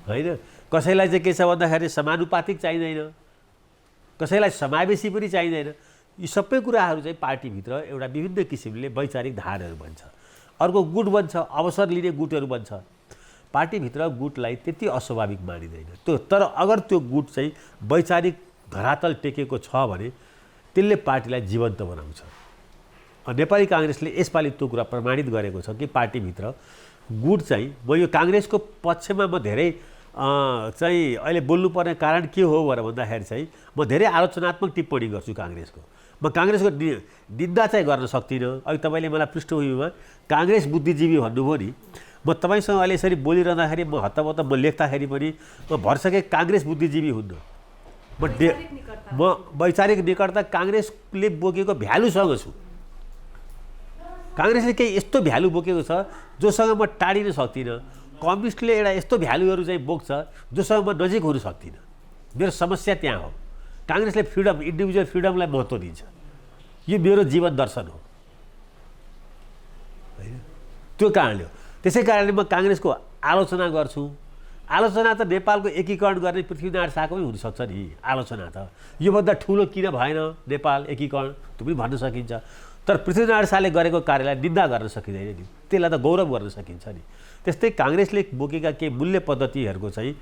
होइन, कसैलाई चाहिँ के छ भन्दाखेरि समानुपातिक चाहिँदैन, कसैलाई समावेशी पनि चाहिँदैन। यी सबै कुराहरू चाहिँ पार्टीभित्र एउटा विभिन्न किसिमले वैचारिक धारहरू बन्छ। अर्को गुट बन्छ, अवसर लिने गुटहरू बन्छ। पार्टीभित्र गुटलाई त्यति अस्वाभाविक मानिँदैन त्यो। तर अगर त्यो गुट चाहिँ वैचारिक धरातल टेकेको छ भने त्यसले पार्टीलाई जीवन्त बनाउँछ। नेपाली काङ्ग्रेसले यसपालि त्यो कुरा प्रमाणित गरेको छ कि पार्टीभित्र गुट चाहिँ म यो काङ्ग्रेसको पक्षमा म धेरै चाहिँ अहिले बोल्नुपर्ने कारण के हो भनेर भन्दाखेरि चाहिँ म धेरै आलोचनात्मक टिप्पणी गर्छु काङ्ग्रेसको। म काङ्ग्रेसको निन्दा चाहिँ गर्न सक्दिनँ। अहिले तपाईँले मलाई पृष्ठभूमिमा काङ्ग्रेस बुद्धिजीवी भन्नुभयो नि, म तपाईँसँग अहिले यसरी बोलिरहँदाखेरि म हत्तपत्त म लेख्दाखेरि पनि म भरसके काङ्ग्रेस बुद्धिजीवी हुन्न। म वैचारिक निकटता काङ्ग्रेसले बोकेको भ्यालुसँग छु। काङ्ग्रेसले केही यस्तो भ्यालु बोकेको छ जोसँग म टाढिन सक्दिनँ। कम्युनिस्टले एउटा यस्तो भ्यालुहरू चाहिँ बोक्छ जोसँग म नजिक हुन सक्दिनँ। मेरो समस्या त्यहाँ हो। काङ्ग्रेसले फ्रिडम, इन्डिभिजुअल फ्रिडमलाई महत्त्व दिन्छ। यो मेरो जीवन दर्शन हो होइन। त्यो कारणले हो। त्यसै कारणले म काङ्ग्रेसको आलोचना गर्छु। आलोचना त नेपालको एकीकरण गर्ने पृथ्वीनारायण शाहको पनि हुनसक्छ नि। आलोचना त योभन्दा ठुलो किन भएन नेपाल एकीकरण त्यो पनि भन्न सकिन्छ। तर पृथ्वीनारायण शाहले गरेको कार्यलाई निन्दा गर्न सकिँदैन नि, त्यसलाई त गौरव गर्न सकिन्छ नि। त्यस्तै काङ्ग्रेसले बोकेका केही मूल्य पद्धतिहरूको चाहिँ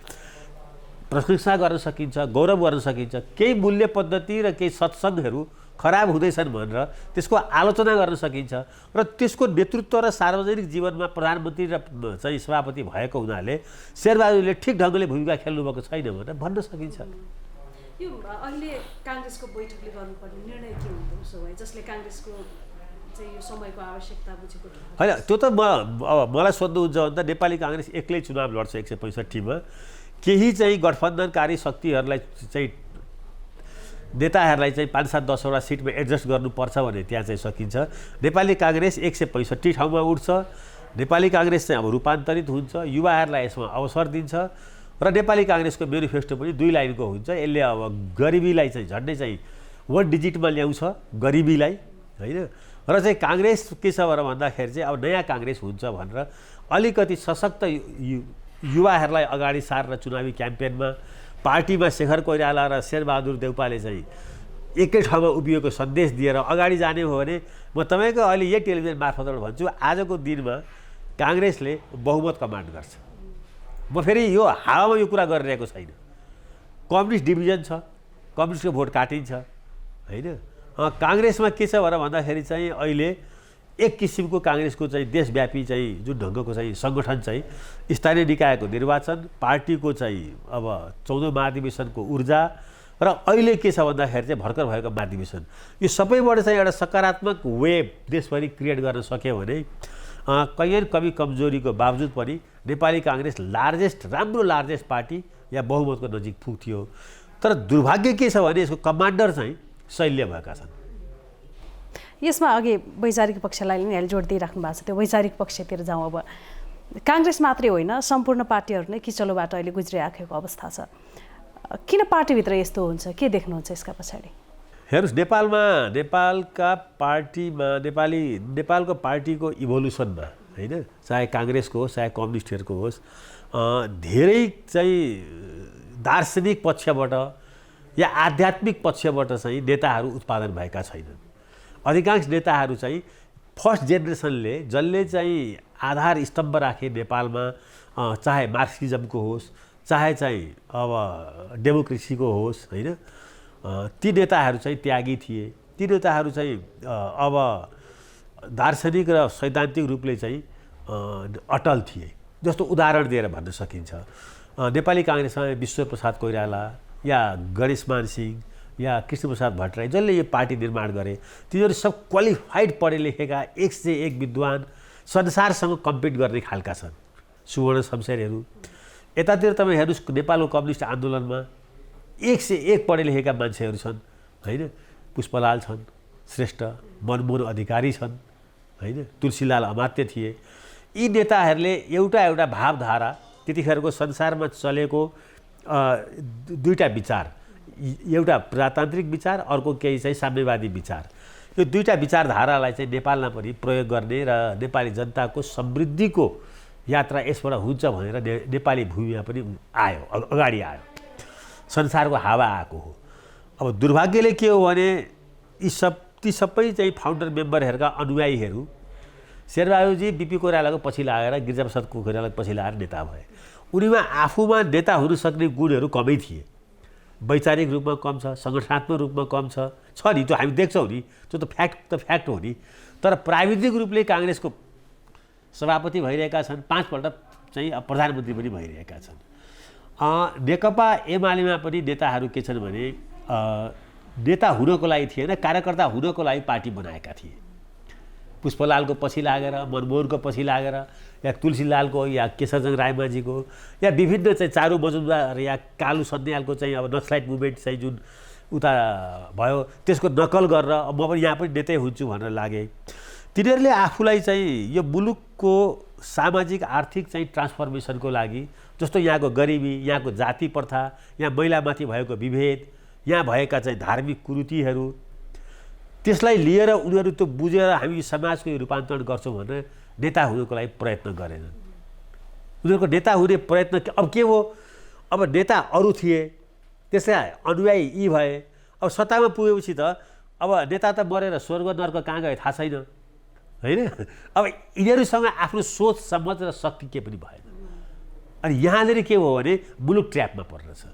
प्रशंसा गर्न सकिन्छ, गौरव गर्न सकिन्छ। केही मूल्य पद्धति र केही सत्सङ्गहरू खराब हुँदैछन् भनेर त्यसको आलोचना गर्न सकिन्छ। र त्यसको नेतृत्व र सार्वजनिक जीवनमा प्रधानमन्त्री र चाहिँ सभापति भएको हुनाले शेरबहादुरले ठिक ढङ्गले भूमिका खेल्नुभएको छैन भनेर भन्न सकिन्छ। यो अहिले काङ्ग्रेसको बैठकले गर्नुपर्ने निर्णय के हुन्छ उसो भए, जसले काङ्ग्रेसको चाहिँ यो समयको आवश्यकता बुझेको होइन? त्यो त अब मलाई सोध्नुहुन्छ भने त नेपाली काङ्ग्रेस एक्लै चुनाव लड्छ 165मा। केही चाहिँ गठबन्धनकारी शक्तिहरूलाई चाहिँ नेताहरूलाई चाहिँ 5-7-10 वटा सिटमा एडजस्ट गर्नुपर्छ भने त्यहाँ चाहिँ सकिन्छ। नेपाली काङ्ग्रेस 165 ठाउँमा उठ्छ। नेपाली काङ्ग्रेस चाहिँ अब रूपान्तरित हुन्छ, युवाहरूलाई यसमा अवसर दिन्छ। र नेपाली काङ्ग्रेसको मेनिफेस्टो पनि 2 लाइनको हुन्छ। यसले अब गरिबीलाई चाहिँ झन्डै चाहिँ 1 डिजिटमा ल्याउँछ गरिबीलाई होइन। र चाहिँ काङ्ग्रेस के छ भनेर भन्दाखेरि चाहिँ अब नयाँ काङ्ग्रेस हुन्छ भनेर अलिकति सशक्त युवाहरूलाई अगाडि सारेर चुनावी क्याम्पेनमा पार्टीमा शेखर कोइराला र शेरबहादुर देउपाले चाहिँ एकै ठाउँमा उभिएको सन्देश दिएर अगाडि जाने हो भने म तपाईँको अहिले यही टेलिभिजन मार्फतबाट भन्छु, आजको दिनमा काङ्ग्रेसले बहुमत कमान्ड गर्छ। म फेरि यो हावामा यो कुरा गरिरहेको छैन। कम्युनिस्ट डिभिजन छ, कम्युनिस्टको भोट काटिन्छ होइन। काङ्ग्रेसमा के छ भनेर भन्दाखेरि चाहिँ अहिले एक किसिमको काङ्ग्रेसको चाहिँ देशव्यापी चाहिँ जुन ढङ्गको चाहिँ सङ्गठन चाहिँ स्थानीय निकायको निर्वाचन, पार्टीको चाहिँ अब 14औं महाधिवेशनको ऊर्जा र अहिले के छ भन्दाखेरि चाहिँ भर्खर भएको महाधिवेशन, यो सबैबाट चाहिँ एउटा सकारात्मक वेभ देशभरि क्रिएट गर्न सक्यो भने कैयन कमी कमजोरीको बावजुद पनि नेपाली काङ्ग्रेस राम्रो लार्जेस्ट पार्टी या बहुमतको नजिक पुग्थ्यो। तर दुर्भाग्य के छ भने यसको कमान्डर चाहिँ शैल्य भएका छन्। यसमा अघि वैचारिक पक्षलाई नि अहिले जोड दिइराख्नु भएको छ। त्यो वैचारिक पक्षतिर जाउँ। अब काङ्ग्रेस मात्रै होइन, सम्पूर्ण पार्टीहरू नै किचलोबाट अहिले गुज्रिराखेको अवस्था छ। किन पार्टीभित्र यस्तो हुन्छ, के देख्नुहुन्छ यसका पछाडि? हेर्नुहोस्, नेपालका पार्टीमा नेपालको पार्टीको इभोल्युसनमा होइन, चाहे काङ्ग्रेसको होस् चाहे कम्युनिस्टहरूको होस्, धेरै चाहिँ दार्शनिक पक्षबाट या आध्यात्मिक पक्षबाट चाहिँ नेताहरू उत्पादन भएका छैनन्। अधिकांश नेताहरू चाहिँ फर्स्ट जेनेरेसनले जसले चाहिँ आधार स्तम्भ राखे नेपालमा, चाहे मार्क्सिजमको होस् चाहे चाहिँ अब डेमोक्रेसीको होस् होइन, ती नेताहरू चाहिँ त्यागी थिए। ती नेताहरू चाहिँ अब दार्शनिक र सैद्धान्तिक रूपले चाहिँ अटल थिए। जस्तो उदाहरण दिएर भन्न सकिन्छ, नेपाली काङ्ग्रेसमा विश्वप्रसाद कोइराला या गणेशमान सिंह या कृष्णप्रसाद भट्टराई जसले यो पार्टी निर्माण गरे, तिनीहरू सब क्वालिफाइड पढे लेखेका 1 से 1 विद्वान, संसारसँग कम्पिट गर्ने खालका छन्। सुवर्ण शमशेरहरू। यतातिर तपाईँ हेर्नुहोस् नेपालको कम्युनिस्ट आन्दोलनमा 1 से 1 पढे लेखेका मान्छेहरू छन् होइन। पुष्पलाल छन् श्रेष्ठ, मनमोहन अधिकारी छन् होइन, तुलसीलाल अमात्य थिए। यी नेताहरूले एउटा भावधारा, त्यतिखेरको संसारमा चलेको दुईटा विचार, एउटा प्रजातान्त्रिक विचार, अर्को केही चाहिँ साम्यवादी विचार, यो दुईटा विचारधारालाई चाहिँ नेपालमा पनि प्रयोग गर्ने र नेपाली जनताको समृद्धिको यात्रा यसबाट हुन्छ भनेर नेपाली भूमिमा पनि आयो, अगाडि आयो। संसारको हावा आएको हो। अब दुर्भाग्यले के हो भने ती सबै चाहिँ फाउन्डर मेम्बरहरूका अनुयायीहरू शेरबहादुरजी बिपी कोइरालाको पछि लागेर गिरिजाप्रसाद कोइरालाको पछि लागेर नेता भए। उनीमा आफूमा नेता हुन सक्ने गुणहरू कमै थिए। वैचारिक रूपमा कम छ, सङ्गठनात्मक रूपमा कम छ नि, त्यो हामी देख्छौँ नि, त्यो त फ्याक्ट हो नि। तर प्राविधिक रूपले काङ्ग्रेसको सभापति भइरहेका छन्, 5 पल्ट चाहिँ प्रधानमन्त्री पनि भइरहेका छन्। नेकपा एमालेमा पनि नेताहरू के छन् भने नेता हुनको लागि थिएन, कार्यकर्ता हुनको लागि पार्टी बनाएका थिए। पुष्पलालको पछि लागेर, मनमोहनको पछि लागेर, या तुलसीलालको या केशरजङ रायमाझीको या विभिन्न चाहिँ चारु मजुमदार या कालु सन्यालको चाहिँ अब नक्सलाइट मुभमेन्ट चाहिँ जुन उता भयो त्यसको नकल गरेर म पनि यहाँ पनि नेतै हुन्छु भनेर लागे। तिनीहरूले आफूलाई चाहिँ यो मुलुकको सामाजिक आर्थिक चाहिँ ट्रान्सफर्मेसनको लागि, जस्तो यहाँको गरिबी, यहाँको जाति प्रथा, यहाँ महिलामाथि भएको विभेद, यहाँ भएका चाहिँ धार्मिक कुरीतिहरू, त्यसलाई लिएर उनीहरू त्यो बुझेर हामी समाजको रूपान्तरण गर्छौँ भनेर नेता हुनुको लागि प्रयत्न गरेनन्। उनीहरूको नेता हुने प्रयत्न अब के हो, अब नेता अरू थिए, त्यसलाई अनुयायी यी भए। अब सत्तामा पुगेपछि त अब नेता त मरेर स्वर्ग नर्क कहाँ गए थाहा छैन होइन। अब यिनीहरूसँग आफ्नो सोच समझ र शक्ति के पनि भएन। अनि यहाँनिर के हो भने मुलुक ट्र्यापमा पर्दछ।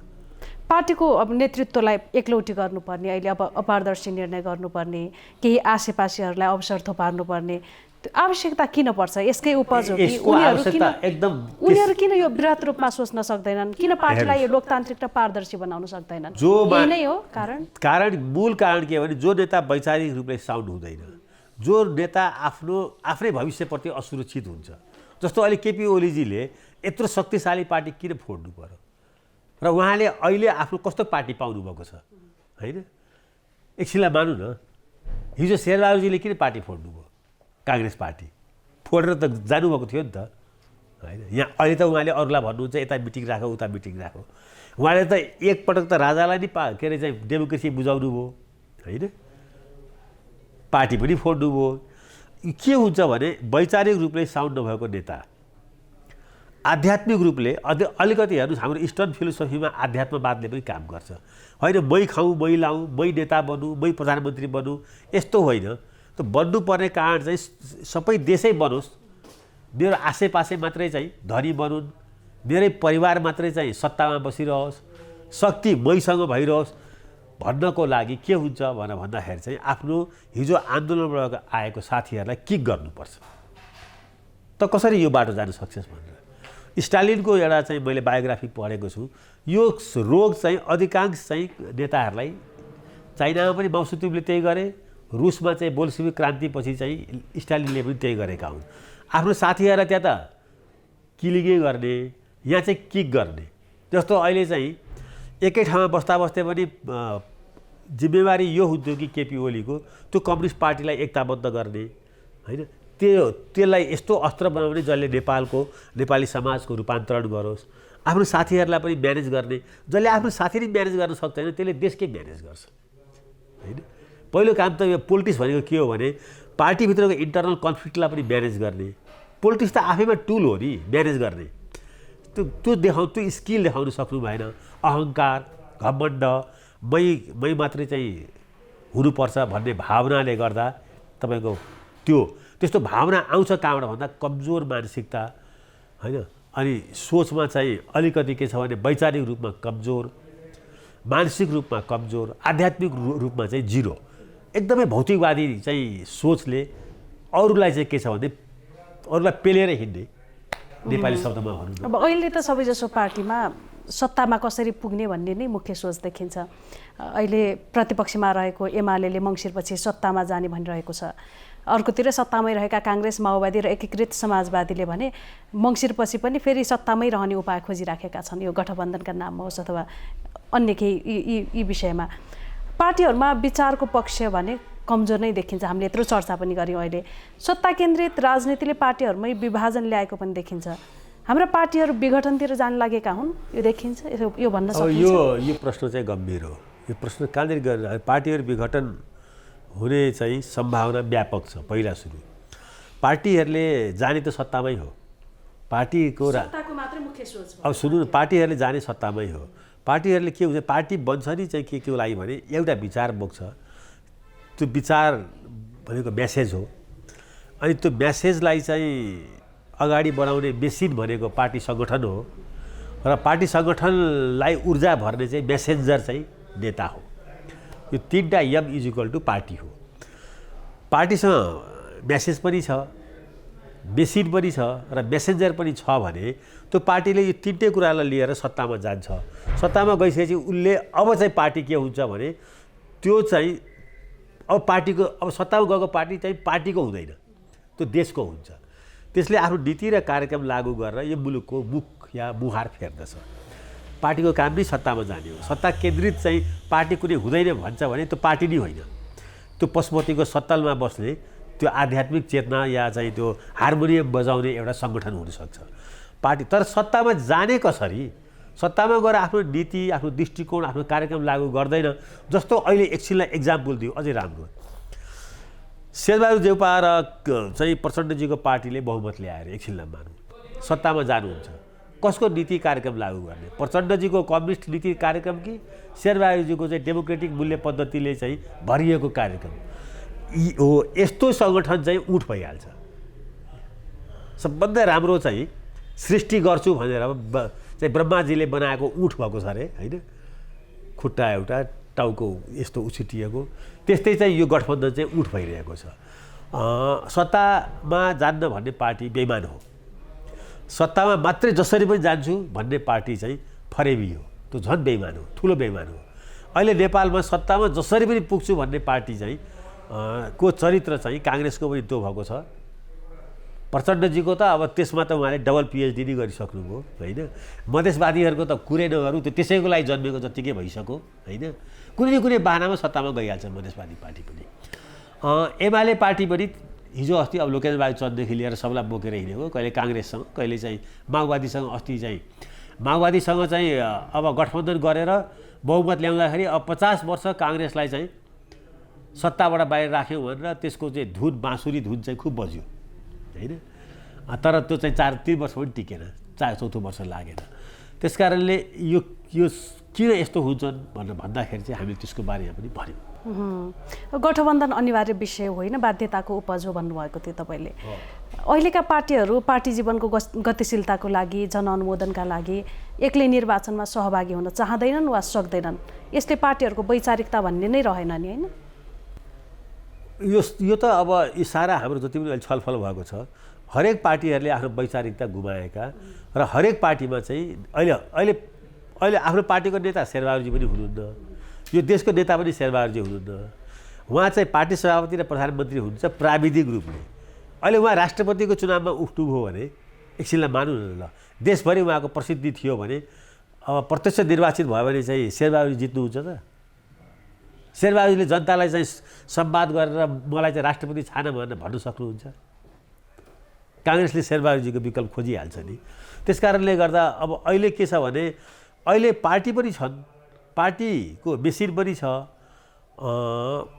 पार्टीको अब नेतृत्वलाई एकलौटी गर्नुपर्ने, अहिले अब अपारदर्शी निर्णय गर्नुपर्ने, केही आसेपासेहरूलाई अवसर थोपार्नुपर्ने आवश्यकता किन पर्छ? यसकै उपज हो कि उनीहरू किन यो वृहत रूपमा सोच्न सक्दैनन्? किन पार्टीलाई यो लोकतान्त्रिक र पारदर्शी बनाउन सक्दैनन्? यही नै हो कारण। मूल कारण के हो भने जो नेता वैचारिक रूपले साउन्ड हुँदैन, जो नेता आफ्नै भविष्यप्रति असुरक्षित हुन्छ। जस्तो अहिले केपी ओलीजीले यत्रो शक्तिशाली पार्टी किन फोड्नु पर्यो र उहाँले अहिले आफ्नो कस्तो पार्टी पाउनुभएको छ होइन। एकछिनलाई मानौँ न, हिजो शेरबहादुरजीले किन पार्टी फोड्नुभयो? काङ्ग्रेस पार्टी फोडेर त जानुभएको थियो नि त होइन। यहाँ अहिले त उहाँले अरूलाई भन्नुहुन्छ यता मिटिङ राखौ उता मिटिङ राखौ। उहाँले त एकपटक त राजालाई नि के अरे चाहिँ डेमोक्रेसी बुझाउनु भयो होइन, पार्टी पनि फोड्नु भयो। के हुन्छ भने वैचारिक रूपले साउन्ड नभएको नेता आध्यात्मिक रूपले अलिकति हेर्नुहोस्, हाम्रो इस्टर्न फिलोसफीमा आध्यात्मवादले पनि काम गर्छ होइन। मै खाउँ, मै लाउँ, मै नेता बनौँ, मै प्रधानमन्त्री बनौँ, यस्तो होइन। त बन्नुपर्ने कारण चाहिँ सबै देशै बनोस्, मेरो आसेपासे मात्रै चाहिँ धनी बनुन्, मेरै परिवार मात्रै चाहिँ सत्तामा बसिरहोस्, शक्ति मैसँग भइरहोस् भन्नको लागि के हुन्छ भन्दाखेरि चाहिँ आफ्नो हिजो आन्दोलनबाट आएको साथीहरूलाई किक गर्नुपर्छ। त कसरी यो बाटो जान सक्सेस भनेर स्टालिनको एउटा चाहिँ मैले बायोग्राफी पढेको छु। यो रोग चाहिँ अधिकांश चाहिँ नेताहरूलाई, चाइनामा पनि माओत्सेतुङले त्यही गरे, रुसमा चाहिँ बोल्सेविक क्रान्तिपछि चाहिँ स्टालिनले पनि त्यही गरेका हुन्। आफ्नो साथीहरूलाई त्यहाँ त किलिङै गर्ने, यहाँ चाहिँ किक गर्ने। जस्तो अहिले चाहिँ एकै ठाउँमा बस्दा बस्दै पनि जिम्मेवारी यो हुन्थ्यो कि केपी ओलीको त्यो कम्युनिस्ट पार्टीलाई एकताबद्ध गर्ने होइन, त्यसलाई यस्तो अस्त्र बनाउने जसले नेपाली समाजको रूपान्तरण गरोस्, आफ्नो साथीहरूलाई पनि म्यानेज गर्ने। जसले आफ्नो साथी नै म्यानेज गर्न सक्दैन त्यसले देशकै म्यानेज गर्छ होइन। पहिलो काम त यो पोलिटिक्स भनेको के हो भने पार्टीभित्रको इन्टरनल कन्फ्लिक्टलाई पनि म्यानेज गर्ने। पोलिटिक्स त आफैमा टुल हो नि म्यानेज गर्ने। त्यो स्किल देखाउन सक्नु भएन। अहङ्कार, घमण्ड, मै मात्रै चाहिँ हुनुपर्छ भन्ने भावनाले गर्दा तपाईँको त्यस्तो भावना आउँछ कहाँबाट भन्दा कमजोर मानसिकता होइन। अनि सोचमा चाहिँ अलिकति के छ भने वैचारिक रूपमा कमजोर मानसिक रूपमा कमजोर, आध्यात्मिक रूपमा चाहिँ जिरो, एकदमै भौतिकवादी चाहिँ सोचले अरूलाई चाहिँ के छ भने अरूलाई पेलेर हिँड्ने नेपाली शब्दमा भनौँ न। अब अहिले त सबैजसो पार्टीमा सत्तामा कसरी पुग्ने भन्ने नै मुख्य सोच देखिन्छ। अहिले प्रतिपक्षमा रहेको एमाले मङ्सिरपछि सत्तामा जाने भनिरहेको छ। अर्कोतिर सत्तामै रहेका काङ्ग्रेस, माओवादी र एकीकृत समाजवादीले भने मङ्सिरपछि पनि फेरि सत्तामै रहने उपाय खोजिराखेका छन्, यो गठबन्धनका नाममा होस् अथवा अन्य केही यी विषयमा। पार्टीहरूमा विचारको पक्ष भने कमजोर नै देखिन्छ। हामीले यत्रो चर्चा पनि गऱ्यौँ। अहिले सत्ता केन्द्रित राजनीतिले पार्टीहरूमै विभाजन ल्याएको पनि देखिन्छ। हाम्रा पार्टीहरू विघटनतिर जान लागेका हुन्, यो देखिन्छ, यो भन्न सकिन्छ? यो प्रश्न चाहिँ गम्भीर हो। यो प्रश्न कहाँनिर गरेर पार्टीहरू विघटन हुने चाहिँ सम्भावना व्यापक छ। पहिला सुरु पार्टीहरूले जाने त सत्तामै हो। पार्टीको सत्ताको मात्रै मुख्य सोच। अब सुन्नु, पार्टीहरूले जाने सत्तामै हो। पार्टीहरूले के हुन्छ, पार्टी बन्छ नि चाहिँ के लागि भने एउटा विचार बोक्छ, त्यो विचार भनेको म्यासेज हो, अनि त्यो म्यासेजलाई चाहिँ अगाडि बढाउने मेसिन भनेको पार्टी सङ्गठन हो, र पार्टी सङ्गठनलाई ऊर्जा भर्ने चाहिँ मेसेन्जर चाहिँ नेता हो। यो तीनटा M is equal to party हो। पार्टीसँग म्यासेज पनि छ, मेसिन पनि छ र मेसेन्जर पनि छ भने त्यो पार्टीले यो तिनटै कुरालाई लिएर सत्तामा जान्छ। सत्तामा गइसकेपछि उसले अब चाहिँ पार्टी के हुन्छ भने त्यो चाहिँ अब पार्टीको, अब सत्तामा गएको पार्टी चाहिँ पार्टीको हुँदैन, त्यो देशको हुन्छ। त्यसले आफ्नो नीति र कार्यक्रम लागू गरेर यो मुलुकको मुख या मुहार फेर्दछ। पार्टीको काम नै सत्तामा जाने हो। सत्ता केन्द्रित चाहिँ पार्टी कुनै हुँदैन भन्छ भने त्यो पार्टी नै होइन, त्यो पशुपतिको सत्तलमा बस्ने त्यो आध्यात्मिक चेतना या चाहिँ त्यो हार्मोनियम बजाउने एउटा सङ्गठन हुनसक्छ पार्टी। तर सत्तामा जाने कसरी? सत्तामा गएर आफ्नो नीति, आफ्नो दृष्टिकोण, आफ्नो कार्यक्रम लागू गर्दैन। जस्तो अहिले एकछिनलाई एक्जाम्पल दियो, अझै राम्रो। शेरबहादुर देउपा र चाहिँ प्रचण्डजीको पार्टीले बहुमत ल्याएर एकछिनलाई मानौँ सत्तामा जानुहुन्छ, कसको नीति कार्यक्रम लागू गर्ने? प्रचण्डजीको कम्युनिस्ट नीति कार्यक्रम कि शेरबहादुरजीको चाहिँ डेमोक्रेटिक मूल्य पद्धतिले चाहिँ भरिएको कार्यक्रम हो? यस्तो सङ्गठन चाहिँ उठ भइहाल्छ। सबभन्दा राम्रो चाहिँ सृष्टि गर्छु भनेर चाहिँ ब्रह्माजीले बनाएको उठ भएको छ अरे, होइन? खुट्टा एउटा, टाउको यस्तो उछिटिएको, त्यस्तै चाहिँ यो गठबन्धन चाहिँ उठ भइरहेको छ। सत्तामा जान्न भन्ने पार्टी बेइमान हो। सत्तामा मात्रै जसरी पनि जान्छु भन्ने पार्टी चाहिँ फरेबी हो, त्यो झन् बेइमान हो, ठुलो बेइमान हो। अहिले नेपालमा सत्तामा जसरी पनि पुग्छु भन्ने पार्टी चाहिँ को चरित्र चाहिँ काङ्ग्रेसको पनि त्यो भएको छ। प्रचण्डजीको त अब त्यसमा त उहाँले डबल पिएचडी नै गरिसक्नुभयो, होइन? मधेसवादीहरूको त कुरै नगरौँ, त्यो त्यसैको लागि जन्मेको जत्तिकै भइसक्यो, होइन? कुनै न कुनै बाहनामा सत्तामा गइहाल्छ मधेसवादी पार्टी पनि। एमाले पार्टी पनि हिजो अस्ति अब लोकेन्द्रबहादुर चन्ददेखि लिएर सबलाई बोकेर हिँडेको, कहिले काङ्ग्रेससँग, कहिले चाहिँ माओवादीसँग। अस्ति चाहिँ माओवादीसँग चाहिँ अब गठबन्धन गरेर बहुमत ल्याउँदाखेरि अब 50 वर्ष काङ्ग्रेसलाई चाहिँ सत्ताबाट बाहिर राख्यौँ भनेर त्यसको चाहिँ धुन, बाँसुरी धुन चाहिँ खुब बज्यो, होइन? तर त्यो चाहिँ 3 वर्ष पनि टिकेन, 4औँ वर्ष लागेन। त्यस कारणले यो किन यस्तो हुन्छन् भनेर भन्दाखेरि चाहिँ हामीले त्यसको बारेमा पनि भन्यौँ। गठबन्धन अनिवार्य विषय होइन, बाध्यताको उपज हो भन्नुभएको थियो तपाईँले। अहिलेका पार्टीहरू पार्टी जीवनको गतिशीलताको लागि, जनअनुमोदनका लागि एक्लै निर्वाचनमा सहभागी हुन चाहँदैनन् वा सक्दैनन्। यसले पार्टीहरूको वैचारिकता भन्ने नै रहेन नि, होइन? यो त अब यो सारा हाम्रो जति पनि अहिले छलफल भएको छ, हरेक पार्टीहरूले आफ्नो वैचारिकता गुमाएका र हरेक पार्टीमा चाहिँ अहिले आफ्नो पार्टीको नेता शेरबहादुरजी पनि हुनुहुन्न, यो देशको नेता पनि शेरबहादुरजी हुनुहुन्न। उहाँ चाहिँ पार्टी सभापति र प्रधानमन्त्री हुनुहुन्छ प्राविधिक रूपले। अहिले उहाँ राष्ट्रपतिको चुनावमा उठ्नुभयो भने एकछिनलाई मानौँ न, ल देशभरि उहाँको प्रसिद्धि थियो भने अब प्रत्यक्ष निर्वाचित भयो भने चाहिँ शेरबहादुरजी जित्नुहुन्छ त? शेरबहादुरजीले जनतालाई चाहिँ संवाद गरेर मलाई चाहिँ राष्ट्रपति छान भनेर भन्न सक्नुहुन्छ? काङ्ग्रेसले शेरबहादुरजीको विकल्प खोजिहाल्छ नि। त्यस कारणले गर्दा अब अहिले के छ भने अहिले पार्टी पनि छन्, पार्टीको मेसिन पनि छ,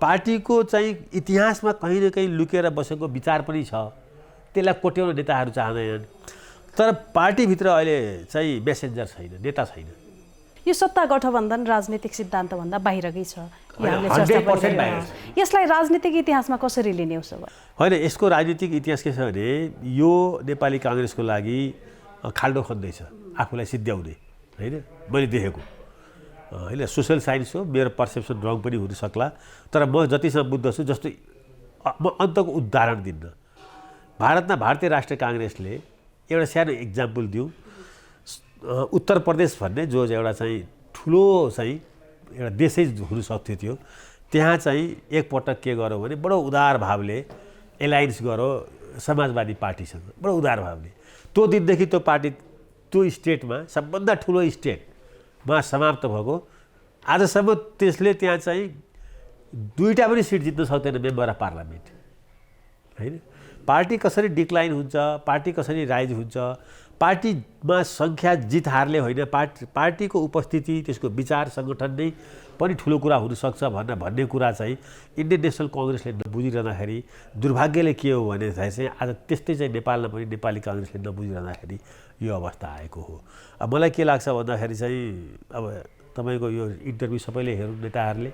पार्टीको चाहिँ इतिहासमा कहीँ न कहीँ लुकेर बसेको विचार पनि छ, त्यसलाई कोट्याउन नेताहरू चाहँदैनन्। तर पार्टीभित्र अहिले चाहिँ मेसेन्जर छैन, नेता छैन। यो सत्ता गठबन्धन राजनीतिक सिद्धान्तभन्दा बाहिरकै छ, 100% यसलाई राजनीतिक इतिहासमा कसरी लिने उसो भए? होइन, यसको राजनीतिक इतिहास के छ भने यो नेपाली काङ्ग्रेसको लागि खाल्डो खन्दैछ आफूलाई सिद्ध्याउने, होइन? मैले देखेको होइन सोसल साइन्स हो, मेरो पर्सेप्सन रङ पनि हुनसक्ला, तर म जतिसम्म बुझ्दछु जस्तो म अन्तको उदाहरण दिन्न। भारतमा भारतीय राष्ट्रिय काङ्ग्रेसले एउटा सानो इक्जाम्पल दिउँ, उत्तर प्रदेश भन्ने जो एउटा चाहिँ ठुलो चाहिँ एउटा देशै हुनसक्थ्यो थियो, त्यहाँ चाहिँ एकपटक के गर्यो भने बडो उदार भावले एलायन्स गर्यो समाजवादी पार्टीसँग, बडो उदार भावले। त्यो दिनदेखि त्यो पार्टी त्यो स्टेटमा सबभन्दा ठुलो स्टेटमा समाप्त भएको। आजसम्म त्यसले त्यहाँ चाहिँ 2टा पनि सिट जित्न सक्दैन मेम्बर अफ पार्लियामेन्ट, होइन। पार्टी कसरी डिक्लाइन हुन्छ, पार्टी कसरी राइज हुन्छ, पार्टीमा सङ्ख्या जित हारले होइन, पार्टीको उपस्थिति, त्यसको विचार सङ्गठन नै पनि ठुलो कुरा हुनसक्छ भन्ने कुरा चाहिँ इन्डियन नेसनल कङ्ग्रेसले नबुझिरहँदाखेरि दुर्भाग्यले के हो भने चाहिँ आज त्यस्तै चाहिँ नेपालमा पनि नेपाली काङ्ग्रेसले नबुझिरहँदाखेरि यो अवस्था आएको हो। अब मलाई के लाग्छ भन्दाखेरि चाहिँ अब तपाईँको यो इन्टरभ्यू सबैले हेर्नु नेताहरूले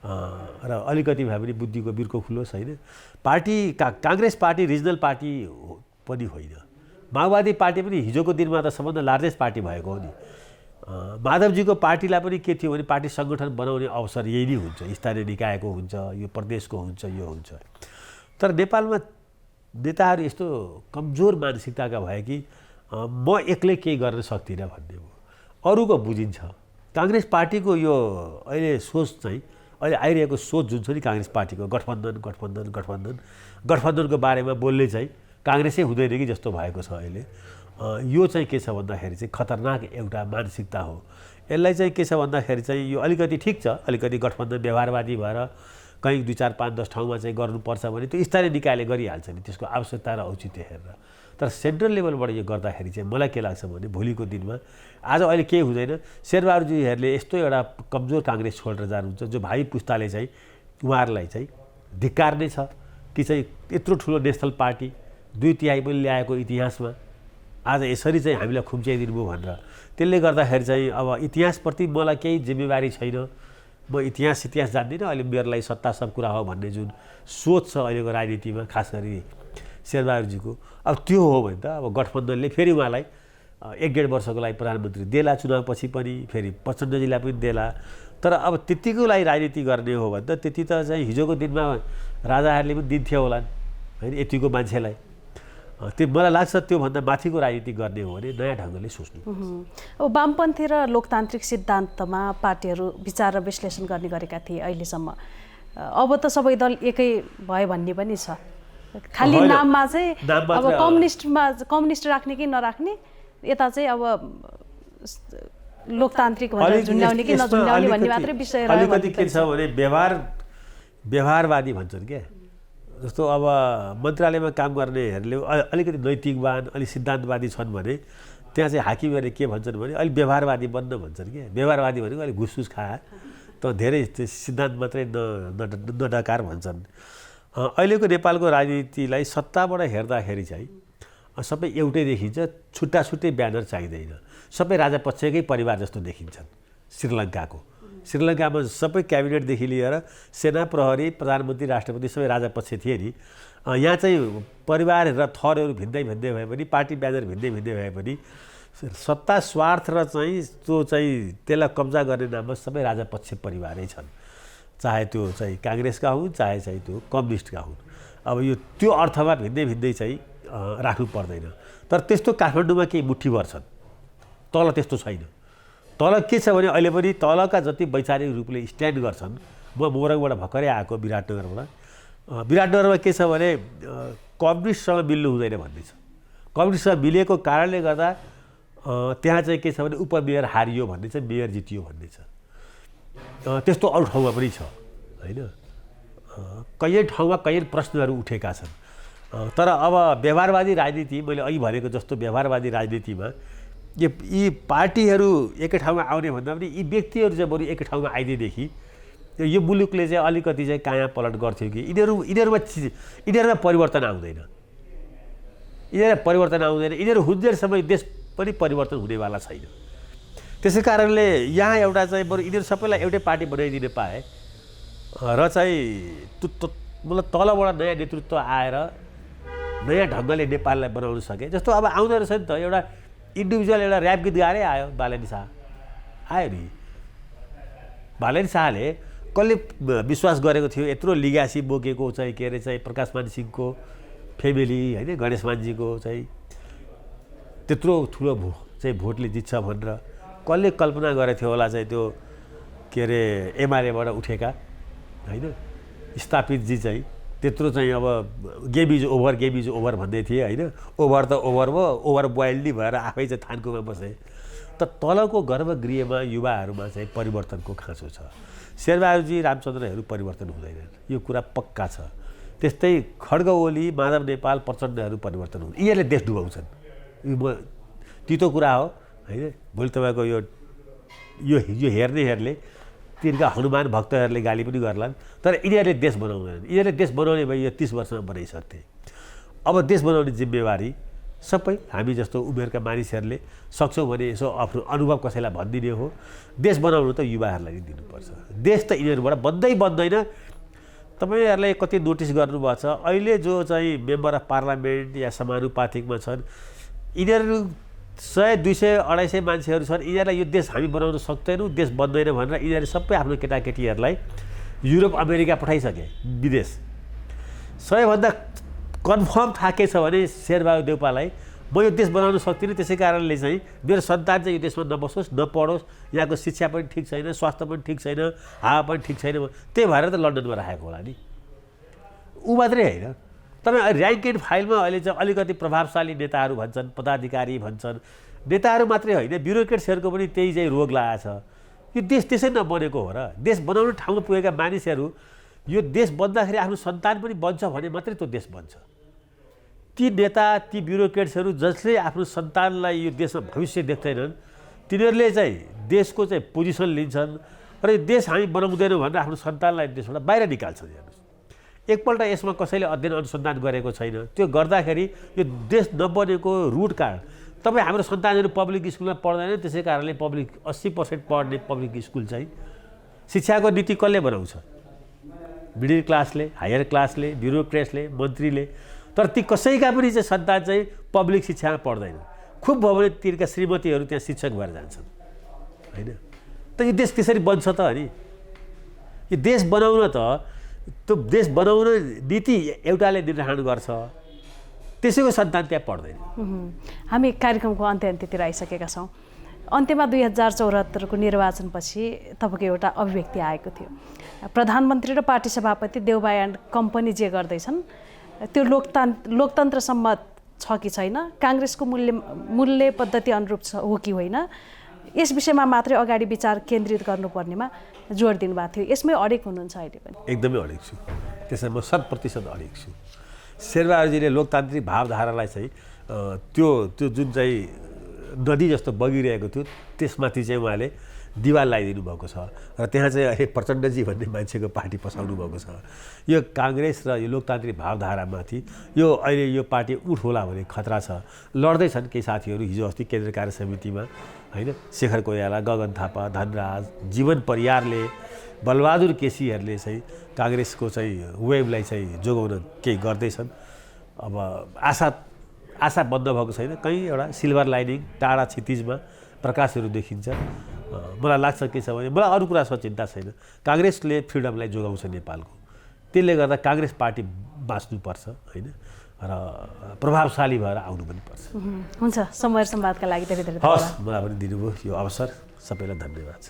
र अलिकति भए पनि बुद्धिको बिर्को खुलोस्, होइन। Party Congress party regional party पनि होइन, माओवादी पार्टी पनि हिजोको दिनमा त सबभन्दा लार्जेस्ट पार्टी भएको हो नि। माधवजीको पार्टीलाई पनि के थियो भने पार्टी सङ्गठन बनाउने अवसर यही नै हुन्छ, स्थानीय निकायको हुन्छ, यो प्रदेशको हुन्छ, यो हुन्छ। तर नेपालमा नेताहरू यस्तो कमजोर मानसिकताका भए कि म एक्लै केही गर्न सक्दिनँ भन्ने हो, अरूको बुझिन्छ। काङ्ग्रेस पार्टीको यो अहिले सोच चाहिँ अहिले आइरहेको सोच जुन छ नि काङ्ग्रेस पार्टीको गठबन्धनको बारेमा बोल्ने चाहिँ काङ्ग्रेसै हुँदैन कि जस्तो भएको छ अहिले। यो चाहिँ के छ भन्दाखेरि चाहिँ खतरनाक एउटा मानसिकता हो। यसलाई चाहिँ के छ भन्दाखेरि चाहिँ यो अलिकति ठिक छ, अलिकति गठबन्धन व्यवहारवादी भएर कहीँ 2, 4, 5, 10 ठाउँमा चाहिँ गर्नुपर्छ भने त्यो स्थानीय निकायले गरिहाल्छ नि, त्यसको आवश्यकता र औचित्य हेरेर। तर सेन्ट्रल लेभलबाट यो गर्दाखेरि चाहिँ मलाई के लाग्छ भने भोलिको दिनमा आज अहिले केही हुँदैन। शेरबहादुरजीहरूले यस्तो एउटा कमजोर काङ्ग्रेस छोडेर जानुहुन्छ जो भाइ पुस्ताले चाहिँ उहाँहरूलाई चाहिँ धिक्कार्ने छ कि चाहिँ यत्रो ठुलो नेसनल पार्टी 2/3 पनि ल्याएको इतिहासमा आज यसरी चाहिँ हामीलाई खुम्च्याइदिनु भयो भनेर। त्यसले गर्दाखेरि चाहिँ अब इतिहासप्रति मलाई केही जिम्मेवारी छैन, म इतिहास जान्दिनँ, अहिले मेरोलाई सत्ता सब कुरा हो भन्ने जुन सोच छ अहिलेको राजनीतिमा खास गरी शेरबहादुरजीको, अब त्यो हो भने त अब गठबन्धनले फेरि उहाँलाई 1-1.5 वर्षको लागि प्रधानमन्त्री देला, चुनावपछि पनि फेरि प्रचण्डजीलाई पनि देला। तर अब त्यतिको लागि राजनीति गर्ने हो भने त त्यति त चाहिँ हिजोको दिनमा राजाहरूले पनि दिन्थ्यो होला, होइन, यतिको मान्छेलाई। त्यो मलाई लाग्छ त्योभन्दा माथिको राजनीति गर्ने हो भने नयाँ ढङ्गले सोच्नु। अब वामपन्थी र लोकतान्त्रिक सिद्धान्तमा पार्टीहरू विचार र विश्लेषण गर्ने गरेका थिए अहिलेसम्म। अब त सबै दल एकै भयो भन्ने पनि छ, खालि नाममा चाहिँ अब कम्युनिस्ट राख्ने कि नराख्ने, यता चाहिँ अब लोकतान्त्रिक भनेर झुन्ड्याउने कि नझुन्ड्याउने भन्ने मात्रै विषय रह्यो। अलिकति के छ भने व्यवहारवादी भन्छन् क्या, जस्तो अब मन्त्रालयमा काम गर्नेहरूले अलिकति नैतिकवान अलिक सिद्धान्तवादी छन् भने त्यहाँ चाहिँ हाकिमहरूले के भन्छन् भने अलिक व्यवहारवादी बन्न भन्छन् क्या। व्यवहारवादी भनेको अलिक घुसघुस खाए त धेरै सिद्धान्त मात्रै नडकार भन्छन्। अहिलेको नेपालको राजनीतिलाई सत्ताबाट हेर्दाखेरि चाहिँ सबै एउटै देखिन्छ, छुट्टा छुट्टै ब्यानर चाहिँदैन, सबै राजापक्षकै परिवार जस्तो देखिन्छन्। श्रीलङ्कामा सबै क्याबिनेटदेखि लिएर सेना, प्रहरी, प्रधानमन्त्री, राष्ट्रपति सबै राजापक्ष थिए नि। यहाँ चाहिँ परिवार र थरहरू भिन्दै भए पनि, पार्टी ब्यानर भिन्दै भए पनि सत्ता स्वार्थ र चाहिँ त्यो चाहिँ त्यसलाई कब्जा गर्ने नाममा सबै राजापक्ष परिवारै छन्, चाहे त्यो चाहिँ काङ्ग्रेसका हुन् चाहे चाहिँ त्यो कम्युनिस्टका हुन्। अब यो त्यो अर्थमा भिन्दै चाहिँ राख्नु पर्दैन। तर त्यस्तो काठमाडौँमा केही मुठीभर छन्, तल त्यस्तो छैन। तल के छ भने अहिले पनि तलका जति वैचारिक रूपले स्ट्यान्ड गर्छन्, म मोरङबाट भर्खरै आएको विराटनगरमा के छ भने कम्युनिस्टसँग मिल्नु हुँदैन भन्ने छ। कम्युनिस्टसँग मिलेको कारणले गर्दा त्यहाँ चाहिँ के छ भने उपमेयर हारियो भन्ने छ, मेयर जितियो भन्ने छ। त्यस्तो अरू ठाउँमा पनि छ, होइन। कैयौँ ठाउँमा कैयौँ प्रश्नहरू उठेका छन्। तर अब व्यवहारवादी राजनीति, मैले अघि भनेको जस्तो व्यवहारवादी राजनीतिमा यी पार्टीहरू एकै ठाउँमा आउने भन्दा पनि यी व्यक्तिहरू चाहिँ बरु एकै ठाउँमा आइदिएदेखि यो मुलुकले चाहिँ अलिकति चाहिँ काया पलट गर्थ्यो कि यिनीहरूमा परिवर्तन आउँदैन। यिनीहरू हुन्जेलसम्म देश पनि परिवर्तन हुनेवाला छैन। त्यसै कारणले यहाँ एउटा चाहिँ बरु यिनीहरू सबैलाई एउटै पार्टी बनाइदिन पाए र चाहिँ मतलब तलबाट नयाँ नेतृत्व आएर नयाँ ढङ्गले नेपाललाई बनाउन सके। जस्तो अब आउँदो रहेछ नि त, एउटा इन्डिभिजुअल एउटा ऱ्याप गीत गाएरै आयो, बालेनी शाह आयो नि, भालेन शाहले कसले विश्वास गरेको थियो यत्रो लिगासी बोकेको चाहिँ के अरे चाहिँ प्रकाशमान सिंहको फ्यामिली होइन गणेश मानजीको चाहिँ त्यत्रो ठुलो चाहिँ भोटले जित्छ भनेर कसले कल्पना गरेको थियो होला चाहिँ त्यो के अरे एमआरएबाट उठेका होइन स्थापितजी चाहिँ त्यत्रो चाहिँ अब गेम इज ओभर भन्दै थिए होइन ओभर त ओभर भयो ओभर बोइल्ड नै भएर आफै चाहिँ थान्कोमा बसे त तलको गर्भगृहमा युवाहरूमा चाहिँ परिवर्तनको खाँचो छ। शेरबहादुरजी रामचन्द्रहरू परिवर्तन हुँदैनन् यो कुरा पक्का छ। त्यस्तै खड्ग ओली माधव नेपाल प्रचण्डहरू परिवर्तन हुन् यिनीहरूले देश डुबाउँछन्। यो तितो कुरा हो होइन। भोलि तपाईँको यो हेर्नेहरूले तिनका हनुमान भक्तहरूले गाली पनि गर्लान् तर यिनीहरूले देश बनाउँदैनन्। यिनीहरूले देश बनाउने भए यो 30 वर्षमा बनाइसक्थे। अब देश बनाउने जिम्मेवारी सबै हामी जस्तो उमेरका मानिसहरूले सक्छौँ भने यसो आफ्नो अनुभव कसैलाई भनिदिने हो। देश बनाउनु त युवाहरूलाई नै दिनुपर्छ। देश त यिनीहरूबाट बन्दैन। तपाईँहरूले कति नोटिस गर्नुभएको छ अहिले जो चाहिँ मेम्बर अफ पार्लियामेन्ट या समानुपातिकमा छन् यिनीहरू 100, 200, 250 मान्छेहरू छन्। यिनीहरूलाई यो देश हामी बनाउन सक्दैनौँ देश बन्दैन भनेर यिनीहरूले सबै आफ्नो केटाकेटीहरूलाई युरोप अमेरिका पठाइसके विदेश। सबैभन्दा कन्फर्म थाहा के छ भने शेरबहादुर देउपालाई म यो देश बनाउन सक्दिनँ त्यसै कारणले चाहिँ मेरो सन्तान चाहिँ यो देशमा नबसोस् नपढोस् यहाँको शिक्षा पनि ठिक छैन स्वास्थ्य पनि ठिक छैन हावा पनि ठिक छैन त्यही भएर त लन्डनमा राखेको होला नि। ऊ मात्रै होइन तपाईँ ऱ्याङ्क एन्ड फाइलमा अहिले चाहिँ अलिकति प्रभावशाली नेताहरू भन्छन् पदाधिकारी भन्छन् नेताहरू मात्रै होइन ब्युरोक्रेट्सहरूको पनि त्यही चाहिँ रोग लागेको छ। यो देश त्यसै नबनेको हो र देश बनाउने ठाउँमा पुगेका मानिसहरू यो देश बन्दाखेरि आफ्नो सन्तान पनि बन्छ भने मात्रै त्यो देश बन्छ। ती नेता ती ब्युरोक्रेट्सहरू जसले आफ्नो सन्तानलाई यो देशमा भविष्य देख्दैनन् तिनीहरूले चाहिँ देशको चाहिँ पोजिसन लिन्छन् र यो देश हामी बनाउँदैनौँ भनेर आफ्नो सन्तानलाई देशबाट बाहिर निकाल्छन्। हेर्नुहोस् एकपल्ट यसमा कसैले अध्ययन अनुसन्धान गरेको छैन। त्यो गर्दाखेरि यो देश नबनेको रुट कारण तपाईँ हाम्रो सन्तानहरू पब्लिक स्कुलमा पढ्दैन त्यसै कारणले 80% पढ्ने पब्लिक स्कुल चाहिँ शिक्षाको नीति कसले बनाउँछ मिडल क्लासले हायर क्लासले ब्युरोक्रेट्सले मन्त्रीले। तर ती कसैका पनि चाहिँ सन्तान चाहिँ पब्लिक शिक्षामा पढ्दैन। खुब भयो भने तिनका श्रीमतीहरू त्यहाँ शिक्षक भएर जान्छन् होइन। त यो देश त्यसरी बन्छ त अनि यो देश बनाउन त त्यो देश बनाउन नीति एउटाले निर्धारण गर्छ त्यसैको सन्तान त्यहाँ पढ्दैन। हामी कार्यक्रमको अन्त्यतिर आइसकेका छौँ। अन्त्यमा 2074को निर्वाचनपछि तपाईँको एउटा अभिव्यक्ति आएको थियो प्रधानमन्त्री र पार्टी सभापति देउबा एन्ड कम्पनी जे गर्दैछन् त्यो लोकतन्त्र सम्मत छ कि छैन काङ्ग्रेसको मूल्य पद्धति अनुरूप हो कि होइन यस विषयमा मात्रै अगाडि विचार केन्द्रित गर्नुपर्नेमा जोड दिनुभएको थियो। यसमै अडेक हुनुहुन्छ अहिले पनि? एकदमै अडेक छु। त्यसमा म 100% अडेक छु। शेरबहादुरजीले लोकतान्त्रिक भावधारालाई चाहिँ त्यो जुन चाहिँ नदी जस्तो बगिरहेको थियो त्यसमाथि चाहिँ उहाँले दिवाल लगाइदिनु भएको छ र त्यहाँ चाहिँ अहिले प्रचण्डजी भन्ने मान्छेको पार्टी पसाउनु भएको छ। यो काङ्ग्रेस र यो लोकतान्त्रिक भावधारामाथि यो अहिले यो पार्टी उठ होला भन्ने खतरा छ। लड्दैछन् केही साथीहरू हिजो अस्ति केन्द्रीय कार्य समितिमा होइन शेखर कोइराला गगन थापा धनराज जीवन परियारले बलबहादुर केसीहरूले चाहिँ काङ्ग्रेसको चाहिँ वेभलाई चाहिँ जोगाउन केही गर्दैछन्। अब आशा बन्द भएको छैन। कहीँ एउटा सिल्भर लाइनिङ टाढा क्षितिजमा प्रकाशहरू देखिन्छ। मलाई लाग्छ के छ भने मलाई अरू कुरा चिन्ता छैन। काङ्ग्रेसले फ्रिडमलाई जोगाउँछ नेपालको त्यसले गर्दा काङ्ग्रेस पार्टी बाँच्नुपर्छ होइन र प्रभावशाली भएर आउनु पनि पर्छ। हुन्छ समय संवादका लागि धेरै धेरै हस् मलाई पनि दिनुभयो यो अवसर सबैलाई धन्यवाद छ।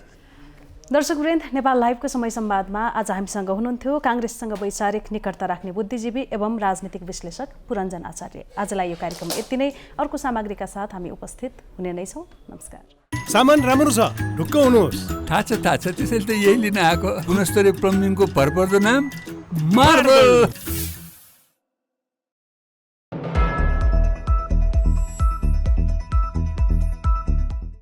दर्शकवृन्द नेपाल लाइभको समय संवादमा आज हामीसँग हुनुहुन्थ्यो काङ्ग्रेससँग वैचारिक निकटता राख्ने बुद्धिजीवी एवं राजनीतिक विश्लेषक पुरञ्जन आचार्य। आजलाई यो कार्यक्रम यति नै। अर्को सामग्रीका साथ हामी उपस्थित हुने नै छौँ। नमस्कार। सामान राम्रो छ ढुक्क हुनुहोस्। थाहा छ त्यसैले त यही लिन आएको। गुणस्तरीय प्लम्बिङको भरपर्दो नाम मार्बल।